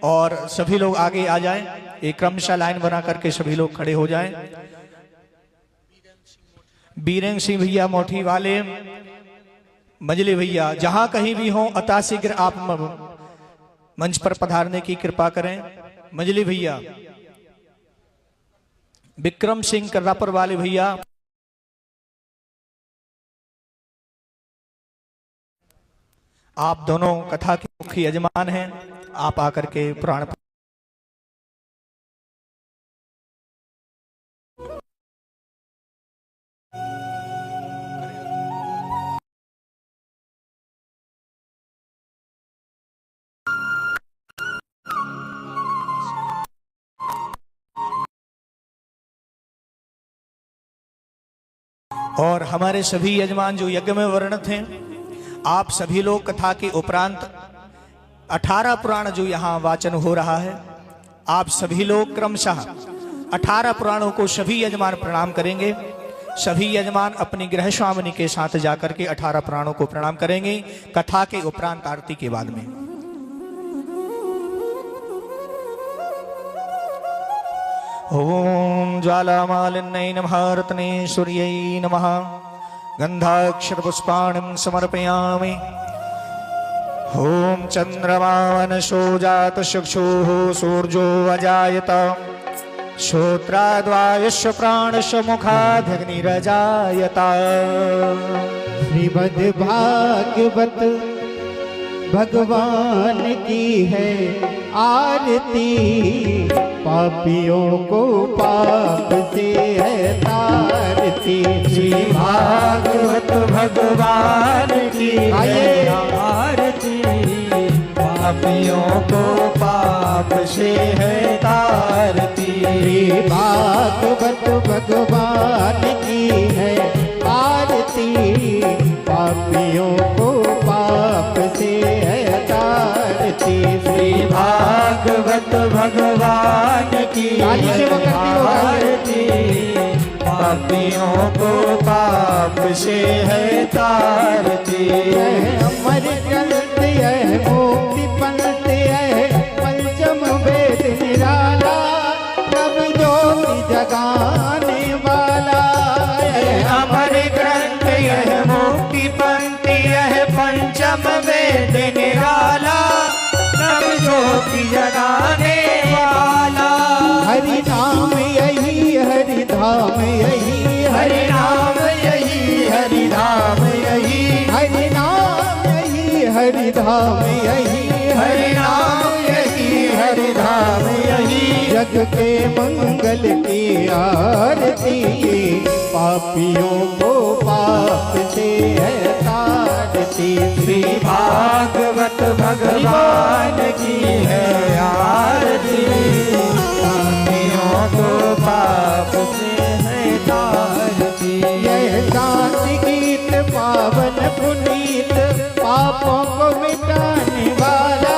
और सभी लोग आगे आ जाएं, एक क्रमशः लाइन बना करके सभी लोग खड़े हो जाएं। बीरेन सिंह भैया मोठी वाले, मंजली भैया, जहां कहीं भी हो अताशीघ्र आप मंच पर पधारने की कृपा करें। मंजली भैया, विक्रम सिंह कर्रापुर वाले भैया, आप दोनों कथा के मुख्य यजमान हैं, आप आकर के पुराण और हमारे सभी यजमान जो यज्ञ में वर्णित हैं, आप सभी लोग कथा के उपरांत 18 पुराण जो यहाँ वाचन हो रहा है, आप सभी लोग क्रमशः 18 पुराणों को सभी यजमान प्रणाम करेंगे। सभी यजमान अपनी गृह स्वामिनी के साथ जाकर के 18 पुराणों को प्रणाम करेंगे कथा के उपरांत आरती के बाद में। ओम ज्वालामालिन्यै नमः, रत्नेश्वर्यै नमः, गंधाक्षर पुष्पाणिं समर्पयामि। ओम चंद्रमानसो जात चक्षुः सूर्यो अजायत, श्रोत्राद्वायस्य प्राणस्य मुखादग्निरजायत। श्रीमद्भागवत भगवान की है आरती, पापियों को पाप से है तारती। श्री भागवत भगवान की है आरती, पापियों को पाप से है तारती। श्री भागवत भगवान की है आरती, पापियों को पाप से है तारती। श्री भागवत भगवान की आरती, पापियों को पाप से है तारती। अमर ग्रंथ यह मुक्ति पंथ यह, पंचम वेद निराला, प्रभु ज्योति जगाने वाला। अमर ग्रंथ यह मुक्ति पंथ यह, पंचम वेद निराला, प्रभु ज्योति जगाने वाला। हरि नाम यही हरि धाम यही, हरि नाम यही हरि धाम यही, हरि नाम यही हरि धाम यही, हरि नाम यही हरि धाम यही। जग के मंगल की आरती, पापियों को पाप से है तारती। श्री भागवत भगवान की है आरती, पापियों को पाप से है तारती। यह शांति गीत पावन पुनीत, पापों को मिटाने वाला,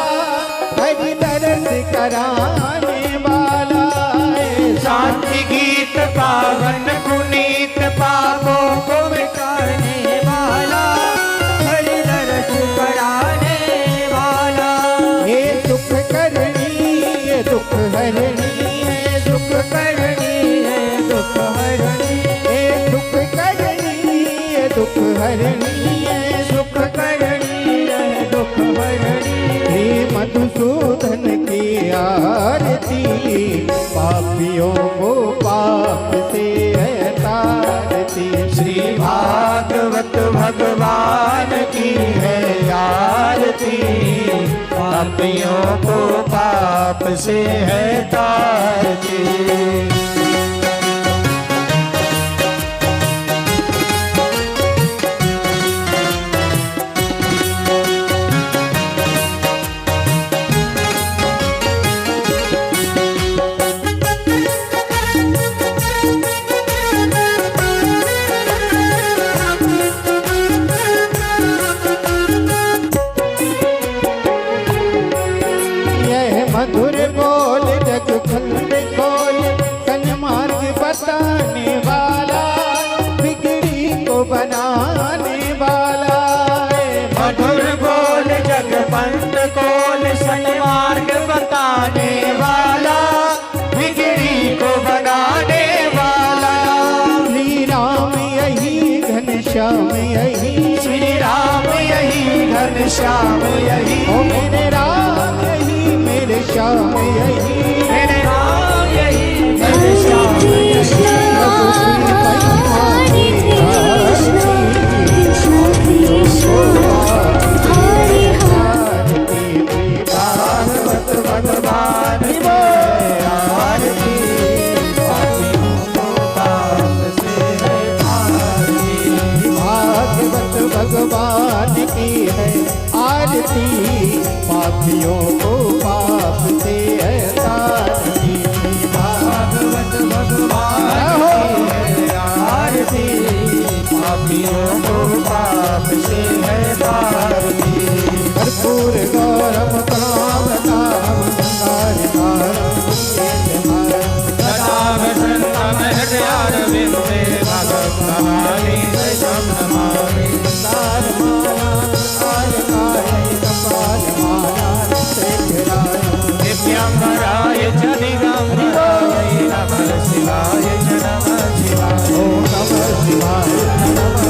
हरि दर्द कराने वाला। शांति गीत पावन पुनीत, पापों को मिटाने वाला, हरि दर्द कराने वाला। ये दुख करनी ये दुख हरनी है, दुख करनी है दुख हरनी, ये दुख करनी ये दुख हरनी है, सुख करनी है दुख हरनी। हे मधुसूदन की आरती, पापियों को पाप से है तारती। श्री भागवत भगवान की है आरती, पापियों को पाप से है तारती। मधुर बोल जग खंड खोल, सन्मार्ग बताने वाला, बिगड़ी को बनाने वाला। मधुर बोल जग पंथ कोल, सन्मार्ग बताने मेरे श्याम यही, ओ मेरे राम यही, मेरे श्याम यही, मेरे राम यही, मेरे श्याम यही। भागवत भगवान की आरती, भागवत भगवान की है आरती, पापियों को पाप से है तारती। भागवत भगवान की आरती, पापियों को पाप से है तारती। कर्पूर गौरम प्रणाम नाम संगार नमाम संतम हृदयारविंदे, भगवत कहानी सजम नमामि। दिव्यंबराय च दिगंबराय, नमः शिवाय च नमः शिवाय। ओम नमः शिवाय नमः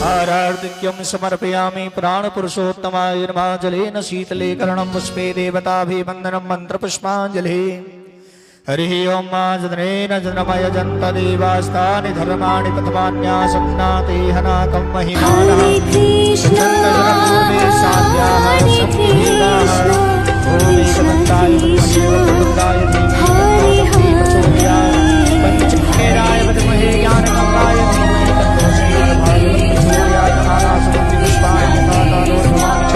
आरार्ध्यं समर्पयामि प्राणपुरुषोत्तमाय नमः। जलेन शीतले कर्णं पुष्पे देवताभिवन्दनं मन्त्रपुष्पाञ्जलिः। हरिः ओम जनेन जनमय जन्त देवास्तानि धर्माणि प्रथमान्यासन्नाते हनाकं महिमानः। चन्द्रजनपूर्वे साध्याः सन्ति देवाः। ॐ एकदन्ताय विद्महे धीमहि प्रचोदयात्। पञ्चकेराय विद्महे ज्ञानकम्पाय धीमहि तन्नो श्रीमद्भागवतं प्रचोदयात्। नानासुगन्धि पुष्पाणि मुखाकारो भवामि च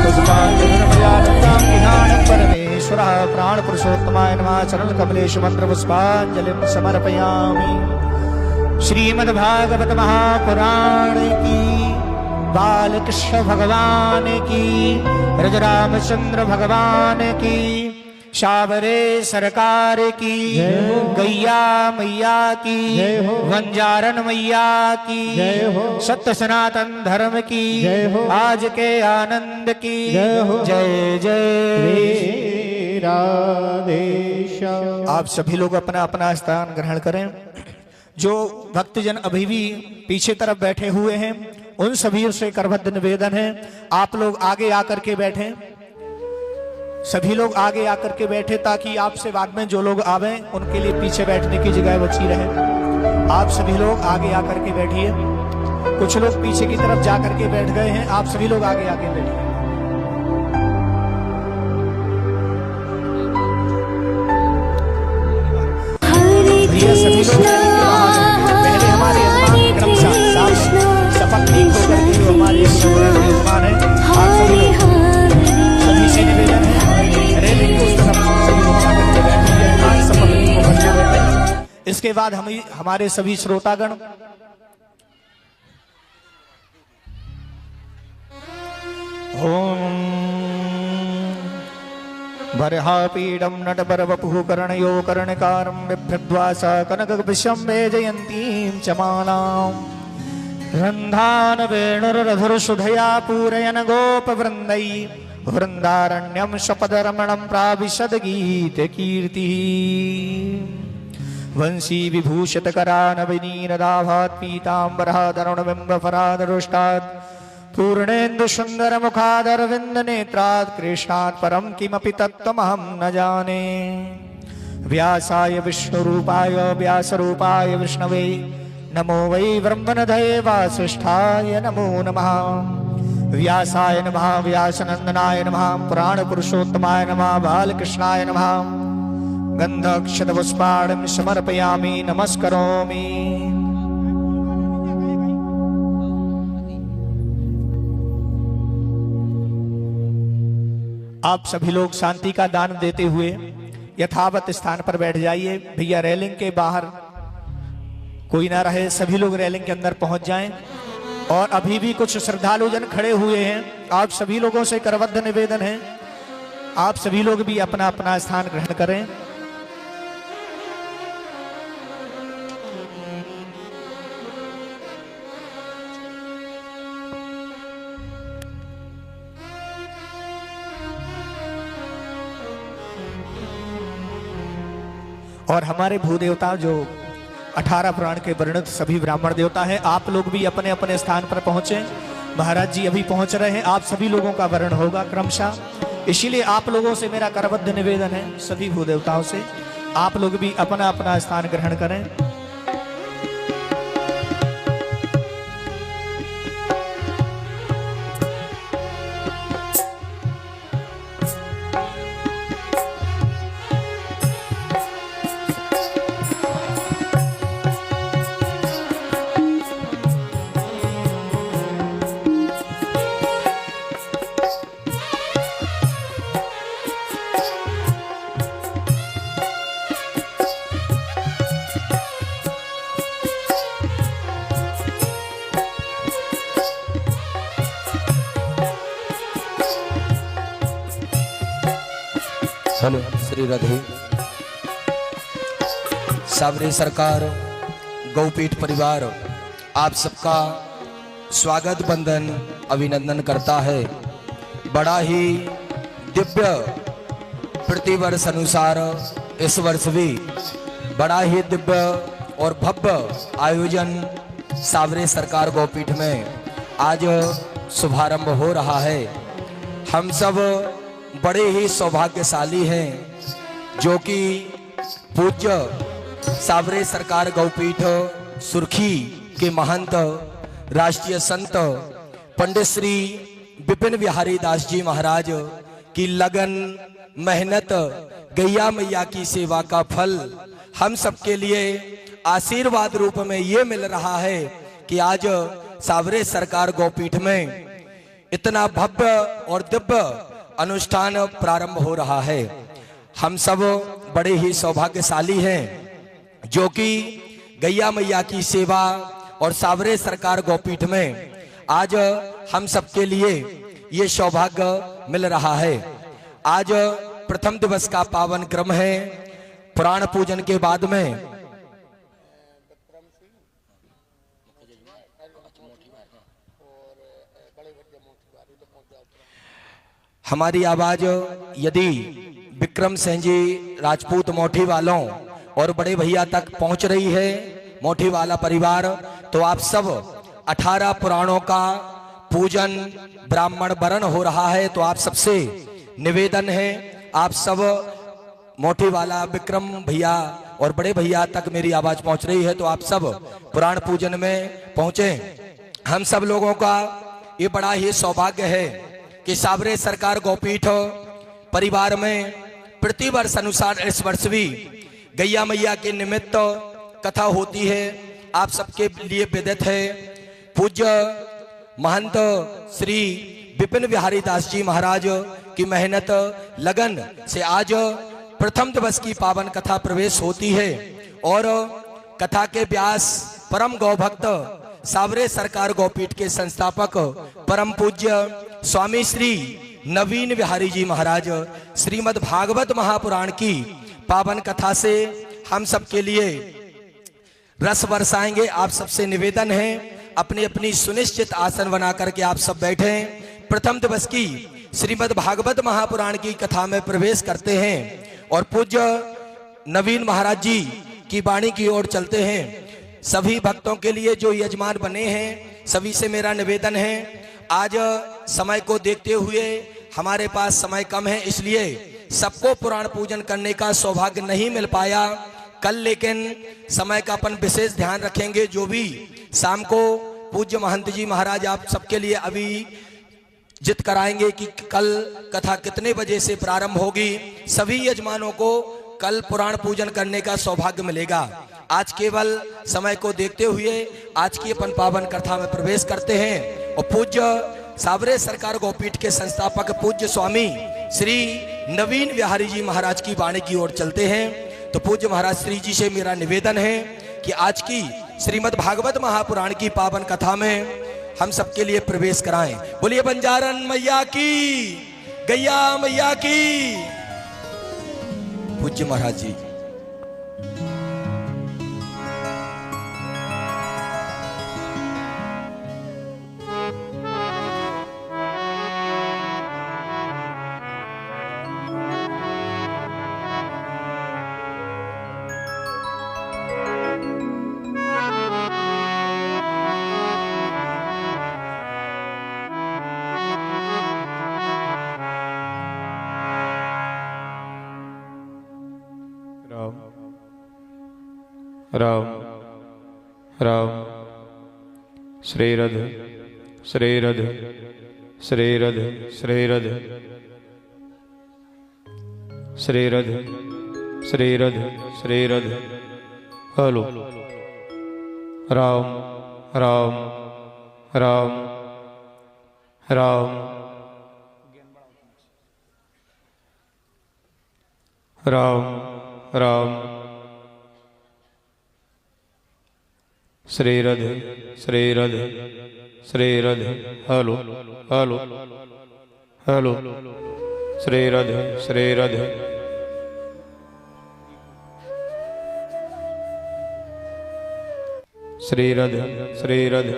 पुष्पाञ्जलिर्मयानन्दां विहानं परमेश्वरः। प्राणपुरुषोत्तमाय नमः। चरणकमलेषु मन्त्रपुष्पाञ्जलिं समर्पयामि। श्रीमद्भागवत महापुराण की, बालकृष्ण भगवान की, रजरामचंद्र भगवान की, शाबरे सरकार की, गैया मैया की, वंजारन मैया की, सत्य सनातन धर्म की, आज के आनंद की जय जय राधे श्याम। आप सभी लोग अपना अपना स्थान ग्रहण करें। जो भक्तजन अभी भी पीछे तरफ बैठे हुए हैं, उन सभी से करबद्ध निवेदन है, आप लोग आगे आकर के बैठें। सभी लोग आगे आकर के बैठे ताकि आपसे बाद में जो लोग आवे उनके लिए पीछे बैठने की जगह बची रहे। आप सभी लोग आगे आकर के बैठिए। कुछ लोग पीछे की तरफ जाकर के बैठ गए हैं, आप सभी लोग आगे आके बैठिए। भैया सभी लोग पहले हमारे यजमान क्रमशः शपथ लीक होकर के जो हमारे यजमान है, आप सभी लोग सभी से निवेदन है, रेलिंग को उस तरफ सभी लोग जाकर के बैठिए। आज शपथ लीक होकर के बैठे। इसके बाद हम हमारे सभी श्रोतागण ओम बर्हापीडं नटबरवपुः कर्णयो कर्णकारं बिभ्रद्वासा कनकविशं जयन्तीं च मालां। रन्धान वेणुरधुरसुधया पूरयन् गोपवृन्दै, वृन्दारण्यं शपदरमणं प्राविशद गीतकीर्तिः। वंशी विभूषितकरानविनीरदाभात् पीताम्बरधरुणबिम्बफरादरुष्टात्, पूर्णेन्दु सुंदर मुखादरविंद नेत्रात्, कृष्णात् परं किमपि तत्त्वमहं न जाने। व्यासाय विष्णुरूपाय व्यासरूपाय विष्णवे, नमो वै ब्रह्मनिधये वासिष्ठाय नमो नमः। व्यासाय नमः, व्यासनंदनाय नमः, पुराणपुरुषोत्तमाय नमः, बालकृष्णाय नमः। गन्धक्षतपुष्पाणिं समर्पयामि, नमस्करोमि। आप सभी लोग शांति का दान देते हुए यथावत स्थान पर बैठ जाइए। भैया रेलिंग के बाहर कोई ना रहे, सभी लोग रेलिंग के अंदर पहुंच जाएं। और अभी भी कुछ श्रद्धालु जन खड़े हुए हैं, आप सभी लोगों से करबद्ध निवेदन है, आप सभी लोग भी अपना अपना स्थान ग्रहण करें। और हमारे भूदेवता जो 18 पुराण के वर्णित सभी ब्राह्मण देवता हैं। आप लोग भी अपने अपने स्थान पर पहुंचे। महाराज जी अभी पहुंच रहे हैं, आप सभी लोगों का वर्ण होगा क्रमशः। इसीलिए आप लोगों से मेरा करबद्ध निवेदन है, सभी भूदेवताओं से, आप लोग भी अपना अपना स्थान ग्रहण करें। हेलो श्री राधे। सावरे सरकार गौपीठ परिवार आप सबका स्वागत बंदन अभिनंदन करता है। बड़ा ही दिव्य प्रतिवर्ष अनुसार इस वर्ष भी बड़ा ही दिव्य और भव्य आयोजन सावरे सरकार गौपीठ में आज शुभारंभ हो रहा है। हम सब बड़े ही सौभाग्यशाली हैं जो कि पूज्य सावरे सरकार गौपीठ सुर्खी के महंत राष्ट्रीय संत पंडित श्री विपिन बिहारी दास जी महाराज की लगन मेहनत गैया मैया की सेवा का फल हम सबके लिए आशीर्वाद रूप में ये मिल रहा है कि आज सावरे सरकार गौपीठ में इतना भव्य और दिव्य अनुष्ठान प्रारंभ हो रहा है। हम सब बड़े ही सौभाग्यशाली हैं जो कि गैया मैया की सेवा और सावरे सरकार गौपीठ में आज हम सबके लिए ये सौभाग्य मिल रहा है। आज प्रथम दिवस का पावन क्रम है। पुराण पूजन के बाद में हमारी आवाज यदि विक्रम सिंह जी राजपूत मोठी वालों और बड़े भैया तक पहुंच रही है, मोठी वाला परिवार, तो आप सब 18 पुराणों का पूजन ब्राह्मण वरण हो रहा है। तो आप सबसे निवेदन है, आप सब मोठी वाला विक्रम भैया और बड़े भैया तक मेरी आवाज पहुंच रही है, तो आप सब पुराण पूजन में पहुंचे। हम सब लोगों का ये बड़ा ही सौभाग्य है कि सावरे सरकार गौपीठ परिवार में प्रतिवर्ष अनुसार इस वर्ष भी गैया मैया के निमित्त कथा होती है। आप सबके लिए विदित है, पूज्य महंत श्री विपिन बिहारी दास जी महाराज की मेहनत लगन से आज प्रथम दिवस की पावन कथा प्रवेश होती है और कथा के व्यास परम गौभक्त सावरे सरकार गौपीठ के संस्थापक परम पूज्य स्वामी श्री नवीन बिहारी जी महाराज श्रीमद् भागवत महापुराण की पावन कथा से हम सबके लिए रस बरसाएंगे। आप सबसे निवेदन है, अपनी अपनी सुनिश्चित आसन बना करके आप सब बैठे। प्रथम दिवस की श्रीमद् भागवत महापुराण की कथा में प्रवेश करते हैं और पूज्य नवीन महाराज जी की वाणी की ओर चलते हैं। सभी भक्तों के लिए जो यजमान बने हैं, सभी से मेरा निवेदन है, आज समय को देखते हुए हमारे पास समय कम है, इसलिए सबको पुराण पूजन करने का सौभाग्य नहीं मिल पाया कल, लेकिन समय का अपन विशेष ध्यान रखेंगे। जो भी शाम को पूज्य महंत जी महाराज आप सबके लिए अभी जित कराएंगे कि कल कथा कितने बजे से प्रारंभ होगी। सभी यजमानों को कल पुराण पूजन करने का सौभाग्य मिलेगा। आज केवल समय को देखते हुए आज की अपन पावन कथा में प्रवेश करते हैं और पूज्य सावरे सरकार गौपीठ के संस्थापक पूज्य स्वामी श्री नवीन बिहारी जी महाराज की वाणी की ओर चलते हैं। तो पूज्य महाराज श्री जी से मेरा निवेदन है कि आज की श्रीमद् भागवत महापुराण की पावन कथा में हम सबके लिए प्रवेश कराएं। बोलिए बंजारन मैया की, गैया मैया की। पूज्य महाराज जी। राम राम। श्रीरध श्रीरध श्रीरध श्रीरध श्रीरध श्रीरध श्रीरध। हलो। राम राम राम राम राम राम। श्रीरध श्रीरध श्रीरध। Hello hello hello. श्रीरध श्रीरध श्रीरध श्रीरध।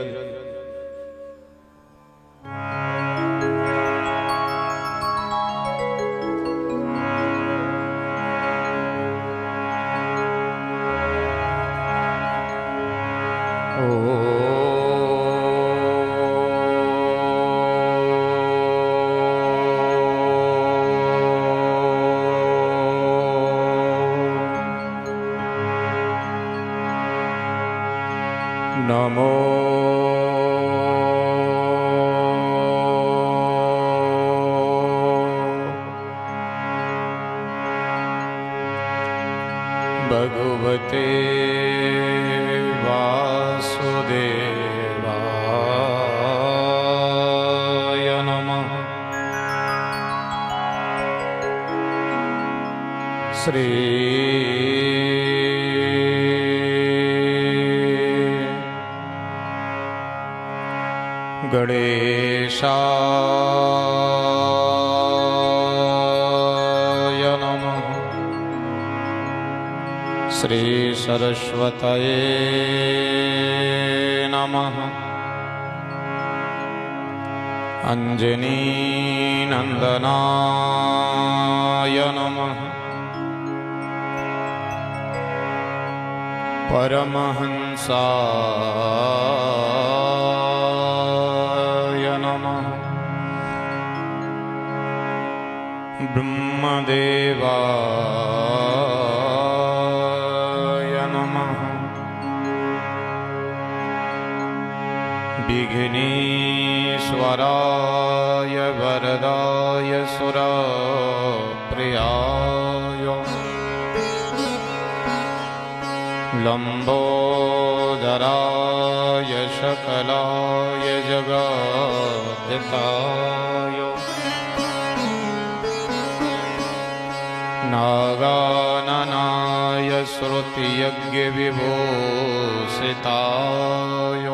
नमो भगवते वासुदेवाय नमः। श्री गणेशाय नमः। श्री सरस्वतये नमः। अंजनी नंदनाय नमः। परमहंसाय नमः। ब्रह्मदेवाय नमः। विघ्नेश्वराय वरदाय सुरप्रियाय लंबोदराय सकलाय जगद्धिताय नागाननाय श्रुतियज्ञविभूषिताय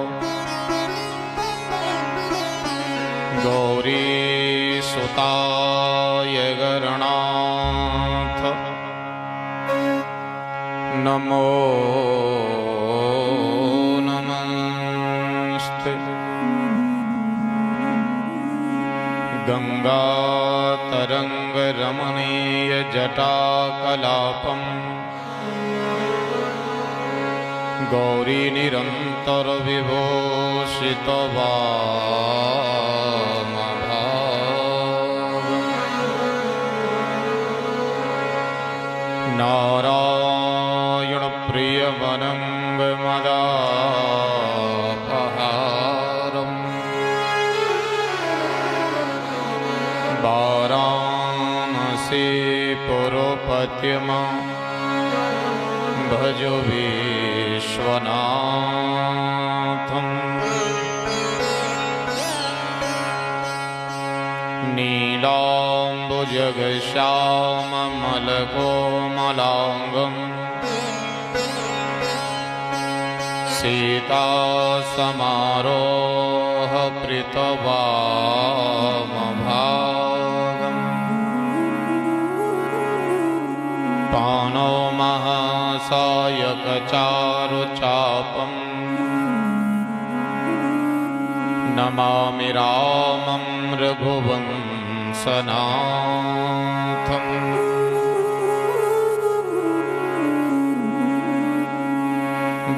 गौरीसुताय गणनाथ नमो नमस्ते। गंगातरंग रमणीय जटाकलापम गौरी निरंतर विभूषित नारायण प्रिय वनंग मदापहारम वाराणसी पुरपत्यमा भजो विश्वनाथम। नीलाम्बुजगश्याममलकोमलाङ्गम् सीतासमारोहपृतवामभागम् पाणौ महासायकचारुचापम् नमामि रामं रघुवंशनाथम्।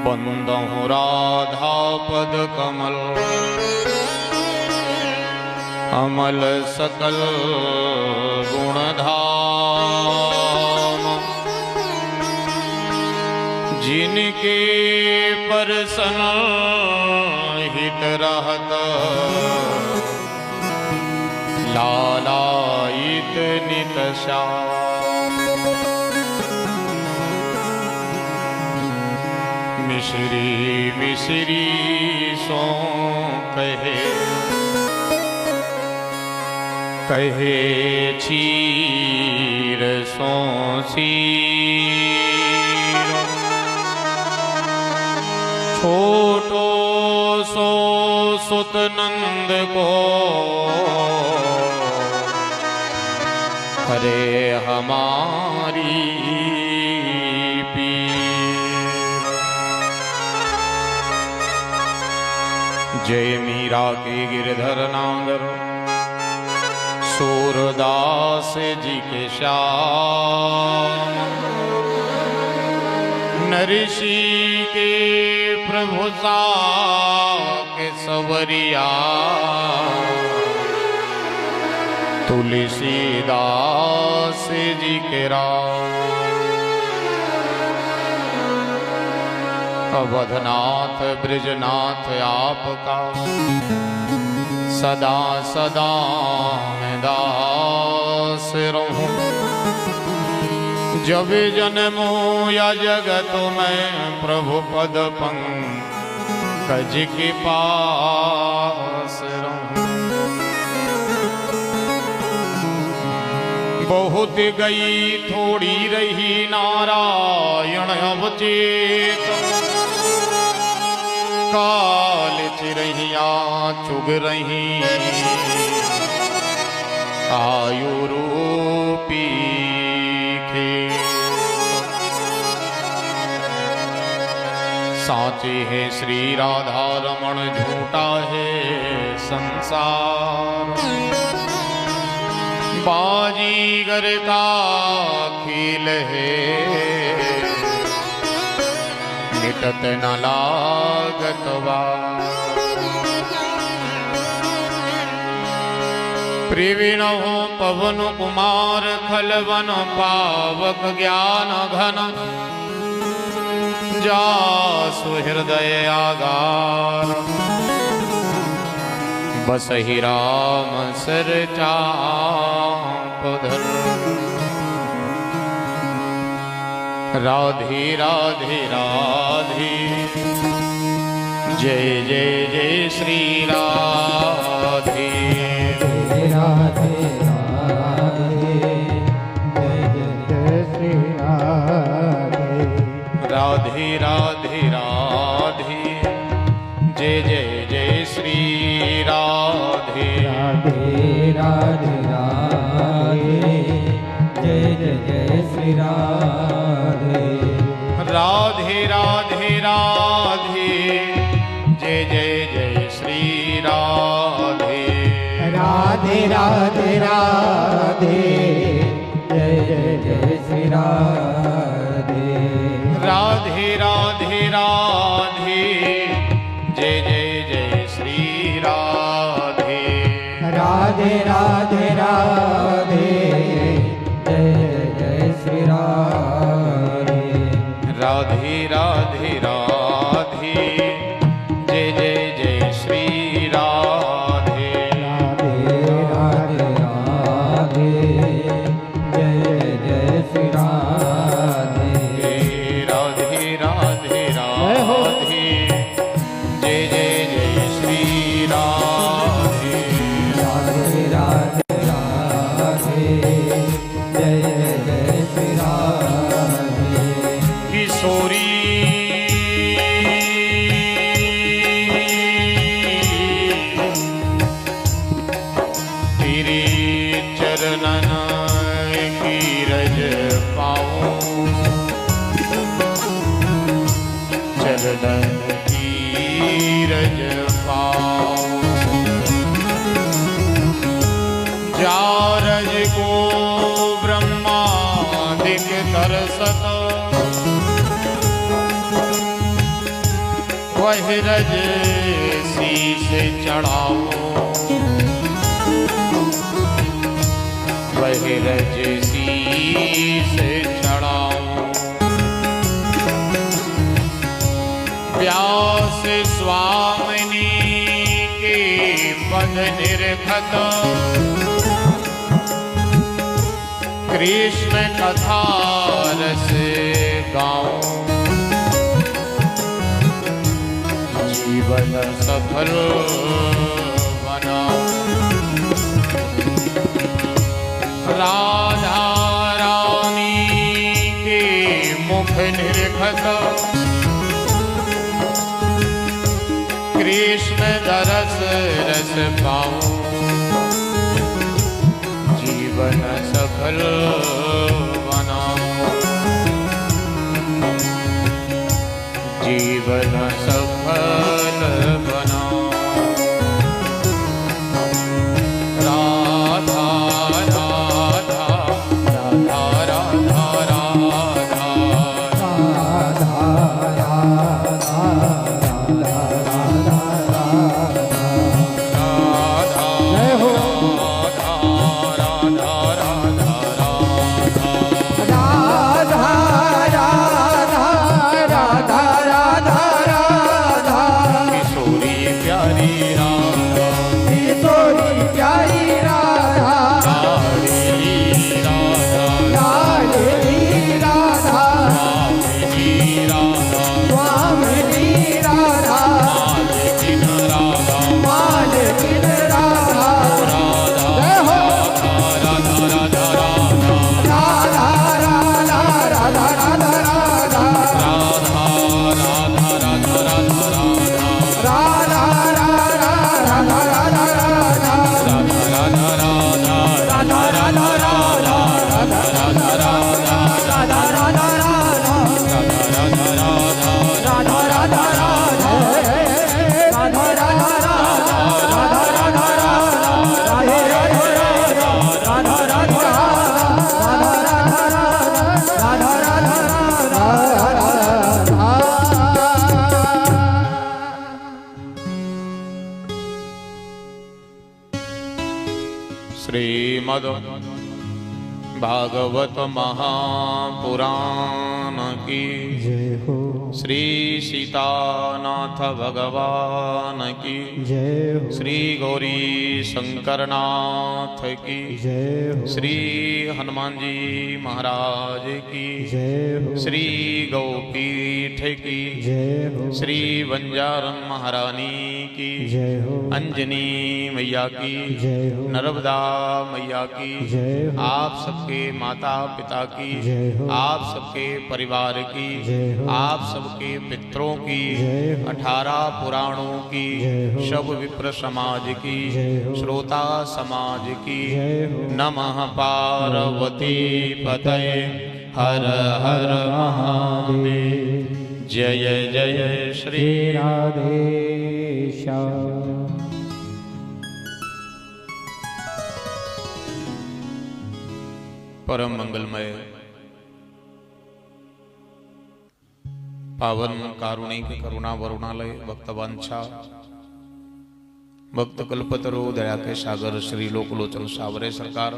वन्दहु राधापदकमल अमल सकल गुणधाम जिनके पर्सनल हित रहत लालायित नित श्याम। मिश्री मिश्री सो कहे कहे क्षीर सो सीर। छोटो सो सुत नंद को हरे हमारी पीर। जय मीरा के गिरधर नागर सूरदास जी के श्याम। नरसी के प्रभु सा के सवरिया तुलसीदास जी के राम। अवधनाथ ब्रजनाथ आपका सदा सदा मैं दास रहूं। जब जन्मो या जगत में प्रभु पद पंकज के पास रहूं। बहुत गई थोड़ी रही नारायण अवचेत। काल चिरहिया चुग रही आयु रूपी खेत। साचे है श्री राधा रमण झूठा है संसार। बाजीगर का खेल है मिटत न लागत बार। प्रवीण हो पवन कुमार खलवन पावक ज्ञान घन। जासु हृदय आगार बसहि राम सर चाप धर। राधे राधे राधे जय जय जय श्री राधे। राधे राधे जय जय जय श्री राधे। राधे राधे राधे जय जय जय श्री राधे। राधे राधे राधे जय जय जय श्री राधे। राधे राधे राधे जय जय जय श्री राधे। राधे राधे राधे जय जय जय श्री राधे। राधे राधे राधे जय जय जय श्री राधे। राधे राधे राधे जय जय श्री राधे। राधे राधे राधे जय जय जय श्री राधे। राधे राधे राधे जय जय श्री राधे। राधे राधे राधे जय जय जय श्री राधे। राधे राधे राधे जय जय श्री राधे। किशोरी तेरे चरणन की रज पाऊं। चरणन की रज पाऊं। जा रज को ब्रह्मादिक तरसत। वह रज शीश चढ़ाओ। वह रज शीश चढ़ाओ। निर्घत कृष्ण कथा रस गाऊं जीवन सफल बनाऊं राधा रानी के मुख निर्घत कृष्ण दरस रस पाऊं जीवन सफल बनाऊं जीवन सफल बनाऊं राधा राधा राधा राधा श्रीमद् भागवत महापुराण की जय हो, श्री सीतानाथ भगवान की जय हो, श्री गौरी शंकरनाथ की जय हो, श्री हनुमान जी महाराज की जय हो, श्री गौपीठ की जय हो, श्री बंजारन महारानी की जय हो, अंजनी मैया की जय हो, नर्मदा मैया की जय हो, आप सबके माता पिता की जय हो, आप सबके परिवार की जय हो, आप सबके पितरों की जय हो, 18 पुराणों की जय हो, सब विप्र समाज की जय हो, श्रोता समाज की जय हो, नमः पार्वती पतये हर हर महादेव जय जय श्री राधे श्याम। परम मंगलमय पावन कारुणिक करुणा वरुणालय भक्तवांछा भक्त कल्पतरु दया के सागर श्री लोकलोचन सावरे सरकार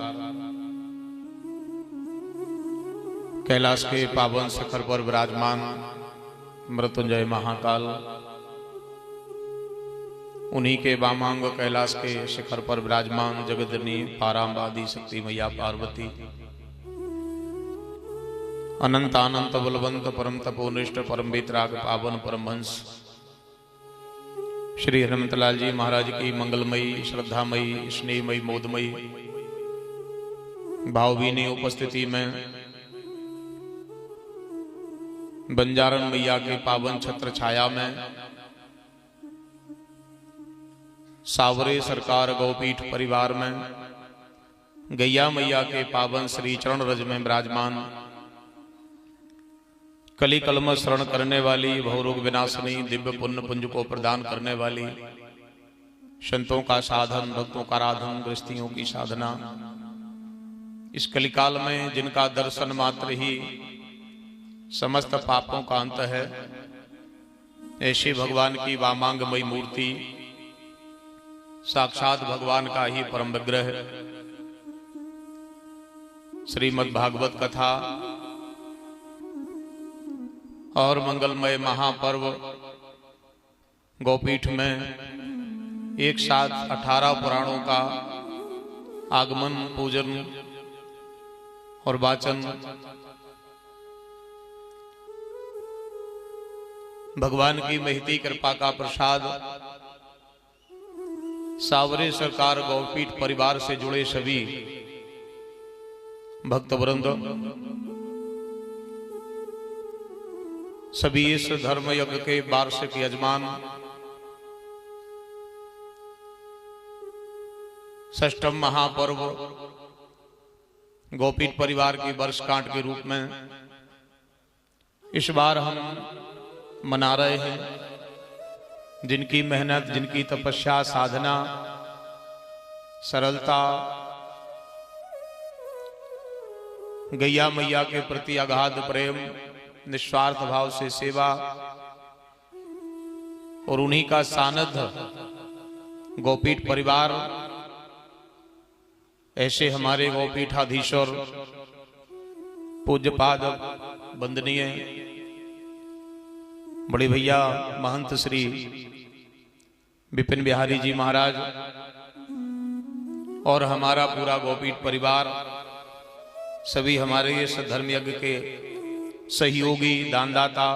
कैलाश के पावन शिखर पर विराजमान मृत्युंजय महाकाल उन्हीं के वामांग कैलाश के शिखर पर विराजमान जगदनी पाराम्बादी शक्ति मैया पार्वती अनंत अनंत बलवंत परम तपोनिष्ठ परम वितराग पावन परमहंस श्री हनुमतलाल जी महाराज की मंगलमयी श्रद्धामयी स्नेहमयी मोदमयी भावभीनी उपस्थिति में बंजारन मैया के पावन छत्र छाया में सावरे सरकार गौपीठ परिवार में गैया मैया के पावन श्री चरण रज में विराजमान कली कलम शरण करने वाली भवरोग विनाशनी दिव्य पुण्य पुंज को प्रदान करने वाली संतों का साधन भक्तों का आराधन गृहस्थियों की साधना इस कलिकाल में जिनका दर्शन मात्र ही समस्त पापों का अंत है ऐसी भगवान की वामांगमयी मूर्ति साक्षात भगवान का ही परम विग्रह श्रीमद् भागवत कथा और मंगलमय महापर्व गौपीठ में एक साथ 18 पुराणों का आगमन, पूजन और वाचन भगवान की महती कृपा का प्रसाद सावरे सरकार गौपीठ परिवार से जुड़े सभी भक्तवृंद, सभी इस धर्म यज्ञ के वार्षिक यजमान, षष्ठम महापर्व गौपीठ परिवार की वर्षगांठ के रूप में इस बार हम मना रहे हैं। जिनकी मेहनत, जिनकी तपस्या, साधना, सरलता, गैया मैया के प्रति अगाध प्रेम, निस्वार्थ भाव से सेवा और उन्हीं का सानिध्य गौपीठ परिवार, ऐसे हमारे गौपीठाधीश्वर पूज्यपाद वंदनीय बड़े भैया महंत श्री विपिन बिहारी जी महाराज और हमारा पूरा गौपीठ परिवार, सभी हमारे इस धर्म यज्ञ के सहयोगी, दानदाता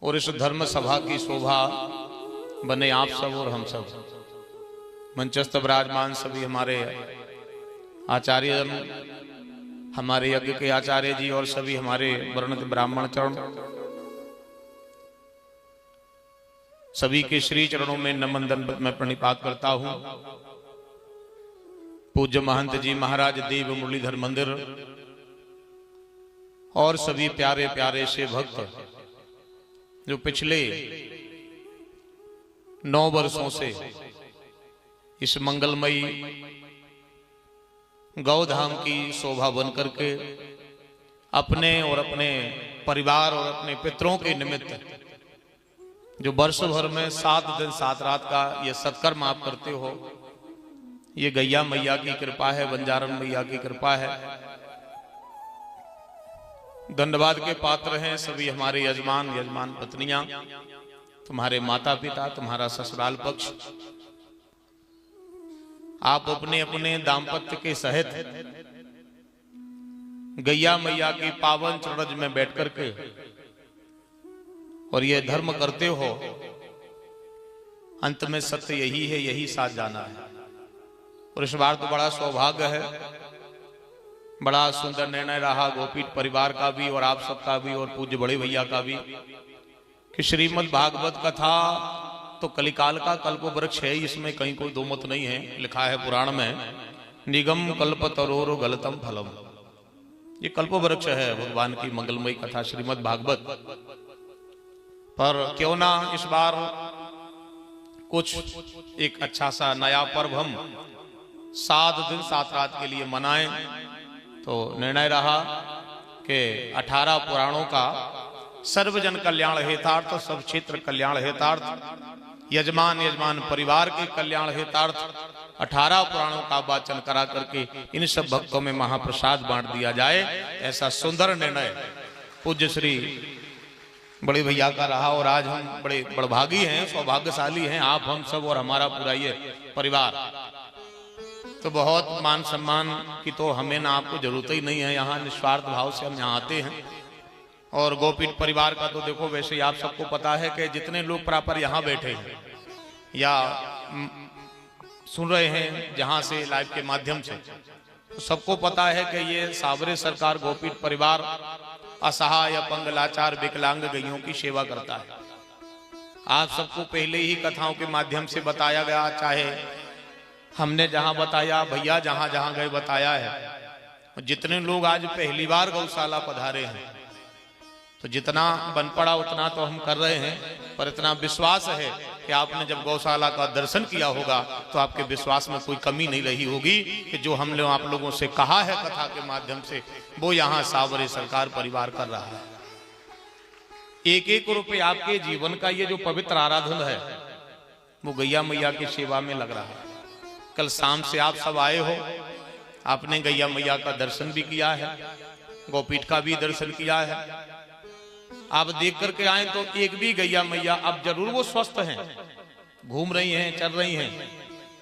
और इस धर्म सभा की शोभा बने आप सब और हम सब, मंचस्थ विराजमान सभी हमारे आचार्य, हमारे यज्ञ के आचार्य जी और सभी हमारे वर्णित ब्राह्मण चरण, सभी के श्री चरणों में नमन दंडवत में प्रणिपात करता हूं। पूज्य महंत जी महाराज देव मुरलीधर मंदिर और सभी प्यारे प्यारे से भक्त जो पिछले 9 वर्षों से इस मंगलमयी गौधाम की शोभा बन करके अपने और अपने परिवार और अपने पितरों के निमित्त जो वर्ष भर में 7 दिन 7 रात का ये सत्कर्म आप करते हो, ये गैया मैया की कृपा है, बंजारन मैया की कृपा है। धन्यवाद के पात्र हैं सभी हमारे यजमान, यजमान पत्नियां, तुम्हारे माता पिता, तुम्हारा ससुराल पक्ष। आप अपने अपने दाम्पत्य के सहित गैया मैया की पावन चरणज में बैठ करके और ये धर्म करते हो, अंत में सत्य यही है, यही साथ जाना है। और इस बार तो बड़ा सौभाग्य है, बड़ा सुंदर निर्णय रहा गौपीठ परिवार का भी और आप सबका भी और पूज्य बड़े भैया का भी कि श्रीमद् भागवत कथा तो कलिकाल का कल्प वृक्ष है, इसमें कहीं कोई दो मत नहीं है। लिखा है पुराण में, निगम कल्पतरोर गलतम फलम। ये कल्प वृक्ष है भगवान की मंगलमयी कथा श्रीमद् भागवत। पर क्यों ना इस बार कुछ एक अच्छा सा नया पर्व हम 7 दिन 7 रात के लिए मनाएं। तो निर्णय रहा कि 18 पुराणों का सर्वजन कल्याण हेतार्थ, सब क्षेत्र कल्याण हेतार्थ, यजमान यजमान परिवार के कल्याण हेतार्थ 18 पुराणों का वाचन करा करके इन सब भक्तों में महाप्रसाद बांट दिया जाए। ऐसा सुंदर निर्णय पूज्य श्री बड़े भैया का रहा और आज हम बड़े बड़भागी हैं, सौभाग्यशाली हैं, आप हम सब और हमारा पूरा ये परिवार। तो बहुत मान सम्मान की तो हमें ना आपको जरूरत ही नहीं है, यहाँ निस्वार्थ भाव से हम यहाँ आते हैं। और गौपीठ परिवार का तो देखो वैसे ही आप सबको पता है कि जितने लोग प्रॉपर यहाँ बैठे हैं या सुन रहे हैं जहाँ से लाइव के माध्यम से, तो सबको पता है कि ये सावरे सरकार गौपीठ परिवार असहाय, अपंग, लाचार, विकलांग गैयों की सेवा करता है। आप सबको पहले ही कथाओं के माध्यम से बताया गया, चाहे हमने जहां बताया, भैया जहां जहां गए बताया है। जितने लोग आज पहली बार गौशाला पधारे हैं, तो जितना बन पड़ा उतना तो हम कर रहे हैं, पर इतना विश्वास है कि आपने जब गौशाला का दर्शन किया होगा तो आपके विश्वास में कोई कमी नहीं रही होगी कि जो हमने आप लोगों से कहा है कथा के माध्यम से वो यहाँ सावरे सरकार परिवार कर रहा है। एक एक रुपये आपके जीवन का ये जो पवित्र आराधन है वो गैया मैया की सेवा में लग रहा है। कल शाम से आप सब आए हो, आपने गैया मैया का दर्शन भी किया है, गौपीठ का भी दर्शन किया है। आप देख करके आए तो एक भी गैया मैया, अब जरूर वो स्वस्थ हैं, घूम रही हैं, चल रही हैं,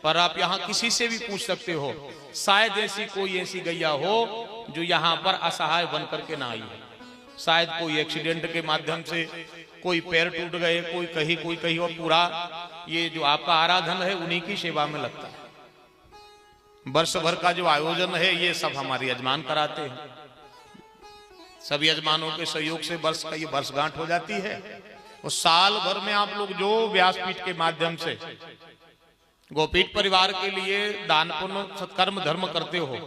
पर आप यहाँ किसी से भी पूछ सकते हो, शायद ऐसी कोई ऐसी गैया हो जो यहाँ पर असहाय बन करके ना आई है। शायद कोई एक्सीडेंट के माध्यम से कोई पैर टूट गए, कोई कहीं, और पूरा ये जो आपका आराधन है उन्हीं की सेवा में लगता है। वर्ष भर का जो आयोजन है ये सब हमारे यजमान कराते हैं। सभी यजमानों के सहयोग से वर्ष का ये वर्षगांठ हो जाती है। और साल भर में आप लोग जो व्यासपीठ के माध्यम से गोपीठ परिवार के लिए दान पुण्य सत्कर्म धर्म करते हो,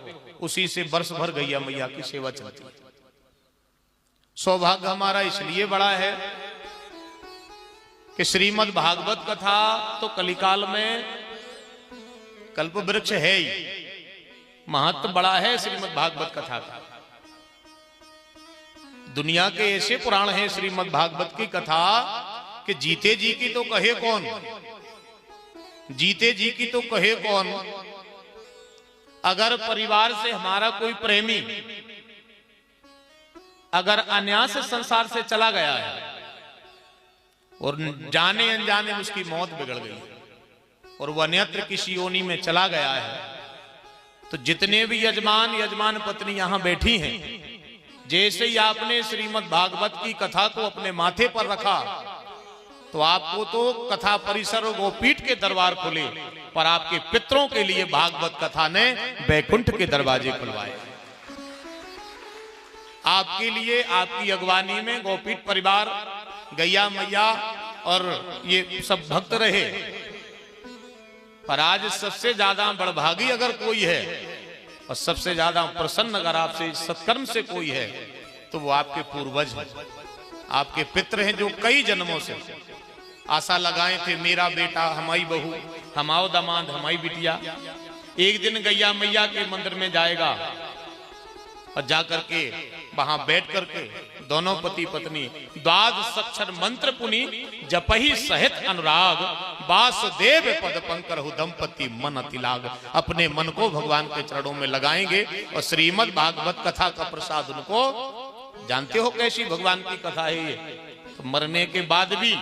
उसी से वर्ष भर गैया मैया की सेवा चलती है। सौभाग्य हमारा इसलिए बड़ा है कि श्रीमद् भागवत कथा तो कलिकाल में कल्प वृक्ष है ही, महत्व बड़ा है श्रीमद् भागवत कथा का। दुनिया के ऐसे पुराण हैं श्रीमद् भागवत की कथा कि जीते जी की तो कहे कौन, जीते जी की तो कहे कौन। अगर परिवार से हमारा कोई प्रेमी अगर अन्याय से संसार से चला गया है और जाने अनजाने उसकी मौत बिगड़ गई और वह अन्यत्र किसी योनि में चला गया है, तो जितने भी यजमान पत्नी यहां बैठी हैं, जैसे ही आपने श्रीमद् भागवत की कथा को अपने माथे पर रखा तो आपको तो कथा परिसर और गोपीठ के दरबार खुले, पर आपके पितरों के लिए भागवत कथा ने बैकुंठ के दरवाजे खुलवाए। आपके लिए आपकी अगवानी में गोपीठ परिवार, गैया मैया और ये सब भक्त रहे। पर आज सबसे ज्यादा बड़भागी अगर कोई है और सबसे ज्यादा प्रसन्न अगर आपसे सत्कर्म से कोई है तो वो आपके पूर्वज हैं, आपके पितृ हैं, जो कई जन्मों से आशा लगाए थे मेरा बेटा, हमारी बहू, हमाओ दामाद, हमारी बिटिया एक दिन गैया मैया के मंदिर में जाएगा और जाकर के वहां बैठ करके दोनों पति पत्नी द्वादश अक्षर मंत्र पुनि जपहि सहित अनुराग, वासुदेव पद पंकरहु दंपति मन अति लाग। अपने मन को भगवान के चरणों में लगाएंगे और श्रीमद् भागवत कथा का प्रसाद उनको, जानते हो कैसी भगवान की कथा है ये, तो मरने के बाद भी